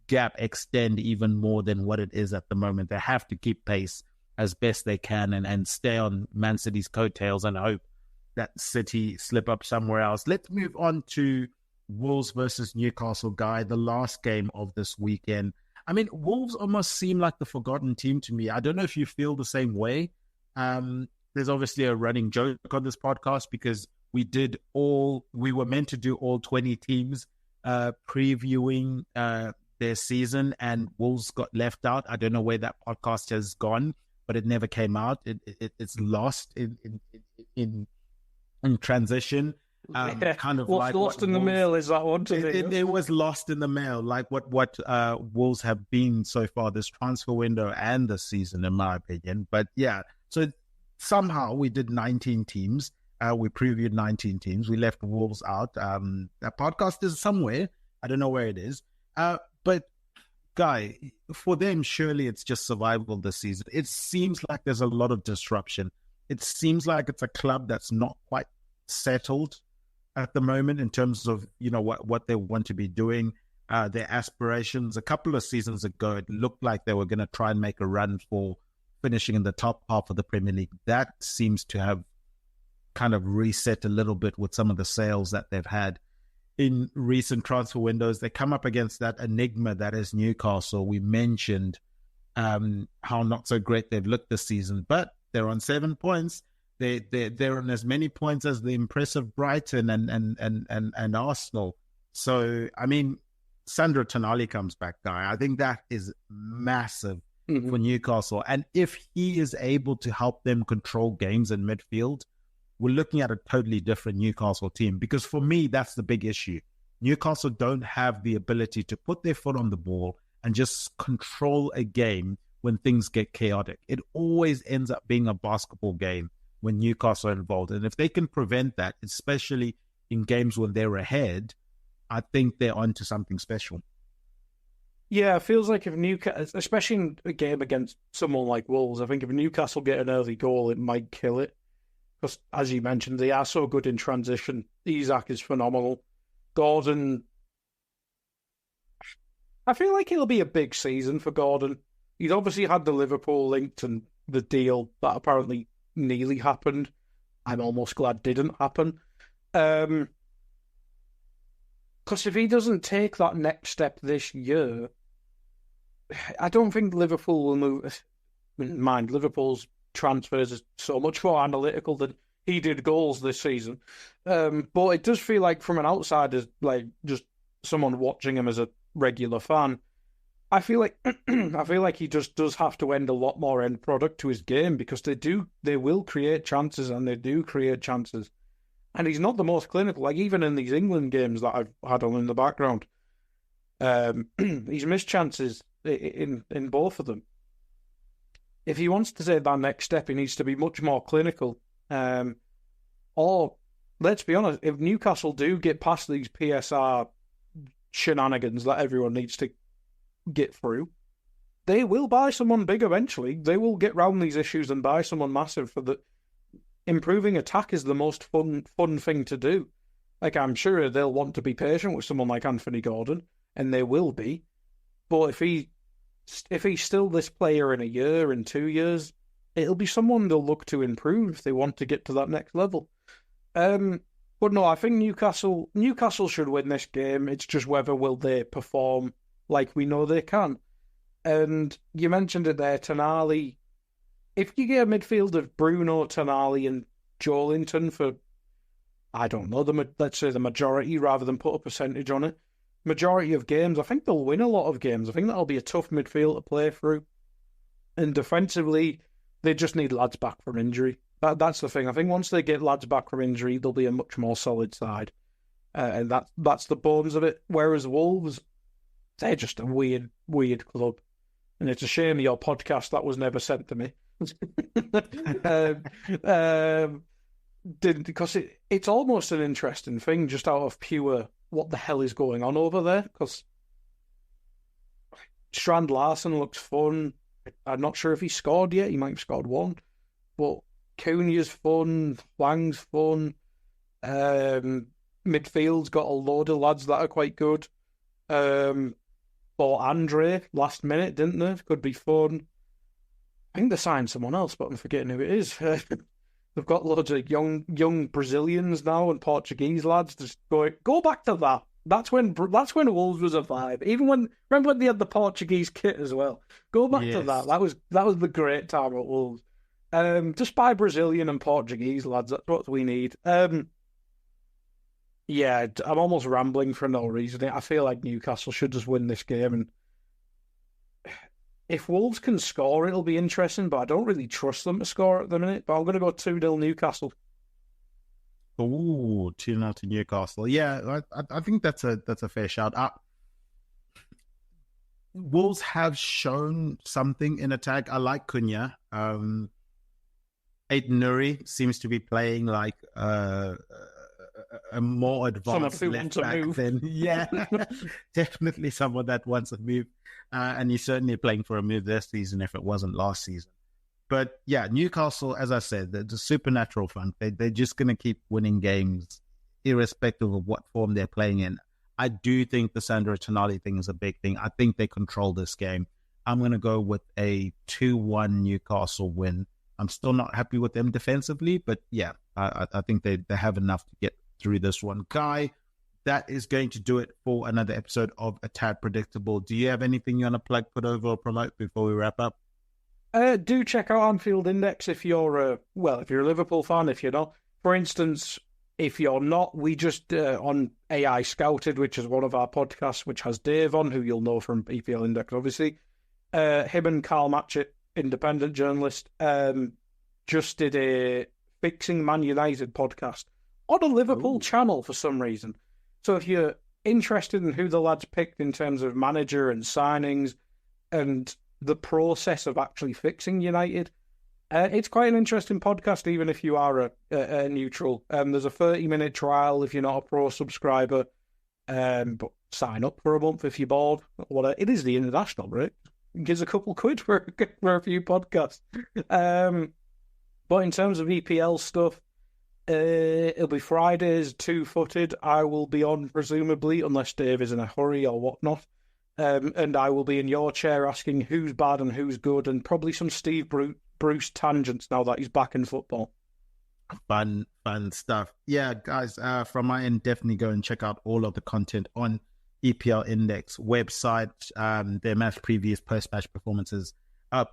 gap extend even more than what it is at the moment. They have to keep pace as best they can and stay on Man City's coattails and hope that City slip up somewhere else. Let's move on to Wolves versus Newcastle, Guy, the last game of this weekend. I mean, Wolves almost seem like the forgotten team to me. I don't know if you feel the same way. There's obviously a running joke on this podcast because we were meant to do all 20 teams previewing their season, and Wolves got left out. I don't know where that podcast has gone, but it never came out. It's lost in transition. Kind of what's like lost in the mail is that one to it was lost in the mail, like what Wolves have been so far this transfer window and this season, in my opinion. But yeah, so somehow we did 19 teams. We previewed 19 teams. We left Wolves out. That podcast is somewhere. I don't know where it is. But, Guy, for them, surely it's just survival this season. It seems like there's a lot of disruption. It seems like it's a club that's not quite settled at the moment in terms of, what they want to be doing, their aspirations. A couple of seasons ago, it looked like they were going to try and make a run for finishing in the top half of the Premier League. That seems to have kind of reset a little bit with some of the sales that they've had in recent transfer windows. They come up against that enigma that is Newcastle. We mentioned how not so great they've looked this season, but they're on 7 points. They're on as many points as the impressive Brighton and Arsenal. So, I mean, Sandro Tonali comes back, Guy. I think that is massive for Newcastle. And if he is able to help them control games in midfield, we're looking at a totally different Newcastle team. Because for me, that's the big issue. Newcastle don't have the ability to put their foot on the ball and just control a game when things get chaotic. It always ends up being a basketball game when Newcastle are involved. And if they can prevent that, especially in games when they're ahead, I think they're onto something special. Yeah, it feels like if Newcastle, especially in a game against someone like Wolves, I think if Newcastle get an early goal, it might kill it. Because, as you mentioned, they are so good in transition. Isak is phenomenal. Gordon, I feel like it'll be a big season for Gordon. He's obviously had the Liverpool linked and the deal that apparently nearly happened. I'm almost glad didn't happen. Because if he doesn't take that next step this year, I don't think Liverpool will move. Mind, Liverpool's transfers is so much more analytical than he did goals this season. But it does feel like from an outsider, like just someone watching him as a regular fan, I feel like he just does have to end a lot more end product to his game, because they will create chances, and they do create chances. And he's not the most clinical, like even in these England games that I've had on in the background. He's missed chances in both of them. If he wants to take that next step, he needs to be much more clinical. Or, let's be honest, if Newcastle do get past these PSR shenanigans that everyone needs to get through, they will buy someone big eventually. They will get round these issues and buy someone massive. For the improving attack is the most fun thing to do. Like, I'm sure they'll want to be patient with someone like Anthony Gordon, and they will be. But if he's still this player in a year, in 2 years, it'll be someone they'll look to improve if they want to get to that next level. But no, I think Newcastle should win this game. It's just whether will they perform like we know they can. And you mentioned it there, Tonali. If you get a midfield of Bruno, Tonali and Joelinton for, I don't know, let's say the majority rather than put a percentage on it, majority of games, I think they'll win a lot of games. I think that'll be a tough midfield to play through. And defensively, they just need lads back from injury. That's the thing. I think once they get lads back from injury, they'll be a much more solid side. And that's the bones of it. Whereas Wolves, they're just a weird club. And it's a shame your podcast that was never sent to me. Because it's almost an interesting thing just out of pure what the hell is going on over there, because Strand Larsen looks fun. I'm not sure if he scored yet. He might have scored one. But Cunha's fun. Wang's fun. Midfield's got a load of lads that are quite good. Bought Andre last minute, didn't they? Could be fun. I think they signed someone else, but I'm forgetting who it is. They've got loads of young Brazilians now and Portuguese lads. Just go back to that. That's when Wolves was a vibe. Remember when they had the Portuguese kit as well. Go back to that. That was the great time at Wolves. Just buy Brazilian and Portuguese lads. That's what we need. Yeah, I'm almost rambling for no reason. I feel like Newcastle should just win this game, and if Wolves can score, it'll be interesting, but I don't really trust them to score at the minute. But I'm going to go 2-0 Newcastle. Ooh, 2-0 to Newcastle. Yeah, I think that's a fair shout. Wolves have shown something in attack. I like Cunha. Aït-Nouri seems to be playing like a more advanced left back than definitely someone that wants a move, and he's certainly playing for a move this season if it wasn't last season. But yeah, Newcastle, as I said, they're the supernatural fun. They're just going to keep winning games irrespective of what form they're playing in. I do think the Sandro Tonali thing is a big thing. I think they control this game. I'm going to go with a 2-1 Newcastle win. I'm still not happy with them defensively, but yeah, I think they have enough to get through this one. Guy, that is going to do it for another episode of A Tad Predictable. Do you have anything you want to plug, put over, or promote before we wrap up? Do check out Anfield Index if you're a Liverpool fan. If you're not, for instance, if you're not, we just on AI Scouted, which is one of our podcasts, which has Dave on, who you'll know from EPL Index, obviously. Him and Carl Matchett, independent journalist, just did a Fixing Man United podcast on a Liverpool channel for some reason. So if you're interested in who the lads picked in terms of manager and signings and the process of actually fixing United, it's quite an interesting podcast, even if you are a neutral. There's a 30-minute trial if you're not a pro subscriber, but sign up for a month if you're bored. It is the international break. It gives a couple quid for a few podcasts. But in terms of EPL stuff, it'll be Fridays, two-footed. I will be on, presumably, unless Dave is in a hurry or whatnot. And I will be in your chair asking who's bad and who's good, and probably some Steve Bruce tangents now that he's back in football. Fun stuff. Yeah, guys, from my end, definitely go and check out all of the content on EPL Index website, their match previews, post-match performances,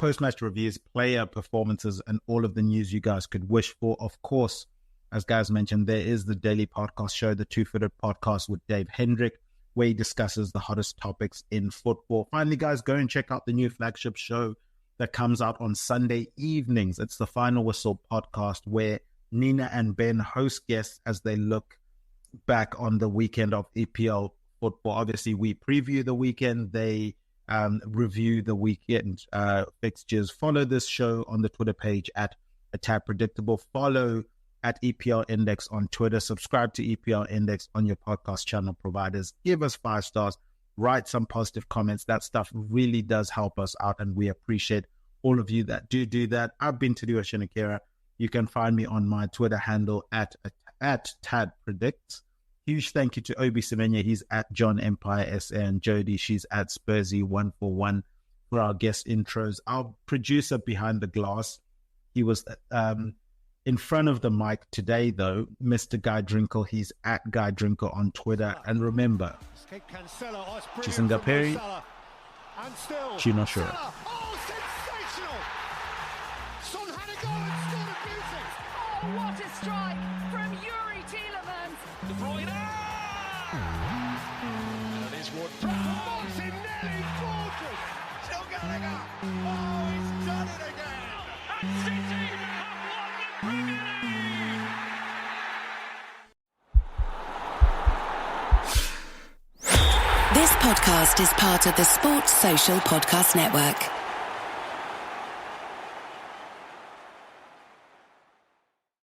post-match reviews, player performances, and all of the news you guys could wish for. Of course, as guys mentioned, there is the daily podcast show, the Two-Footed Podcast with Dave Hendrick, where he discusses the hottest topics in football. Finally, guys, go and check out the new flagship show that comes out on Sunday evenings. It's the Final Whistle podcast, where Nina and Ben host guests as they look back on the weekend of EPL football. Obviously, we preview the weekend. They review the weekend fixtures. Follow this show on the Twitter page at A Tad Predictable. Follow at EPL Index on Twitter. Subscribe to EPL Index on your podcast channel providers. Give us 5 stars. Write some positive comments. That stuff really does help us out, and we appreciate all of you that do that. I've been Tadiwa Shinakira. You can find me on my Twitter handle at Tad Predicts. Huge thank you to Obi Semenya. He's at John Empire SA, and Jody, she's at Spursy141 for our guest intros. Our producer behind the glass, he was in front of the mic today, though, Mr. Guy Drinkle. He's at Guy Drinkle on Twitter. And remember, Chisinga Perry, Chino Shura. Oh, sensational! Son had a goal and scored a beauty. Oh, what a strike from Yuri Tielemans. De Bruyne! That is what Martinelli, gorgeous! Still going up. Oh, he's done it again. And City have won the Premier League. This podcast is part of the Sports Social Podcast Network.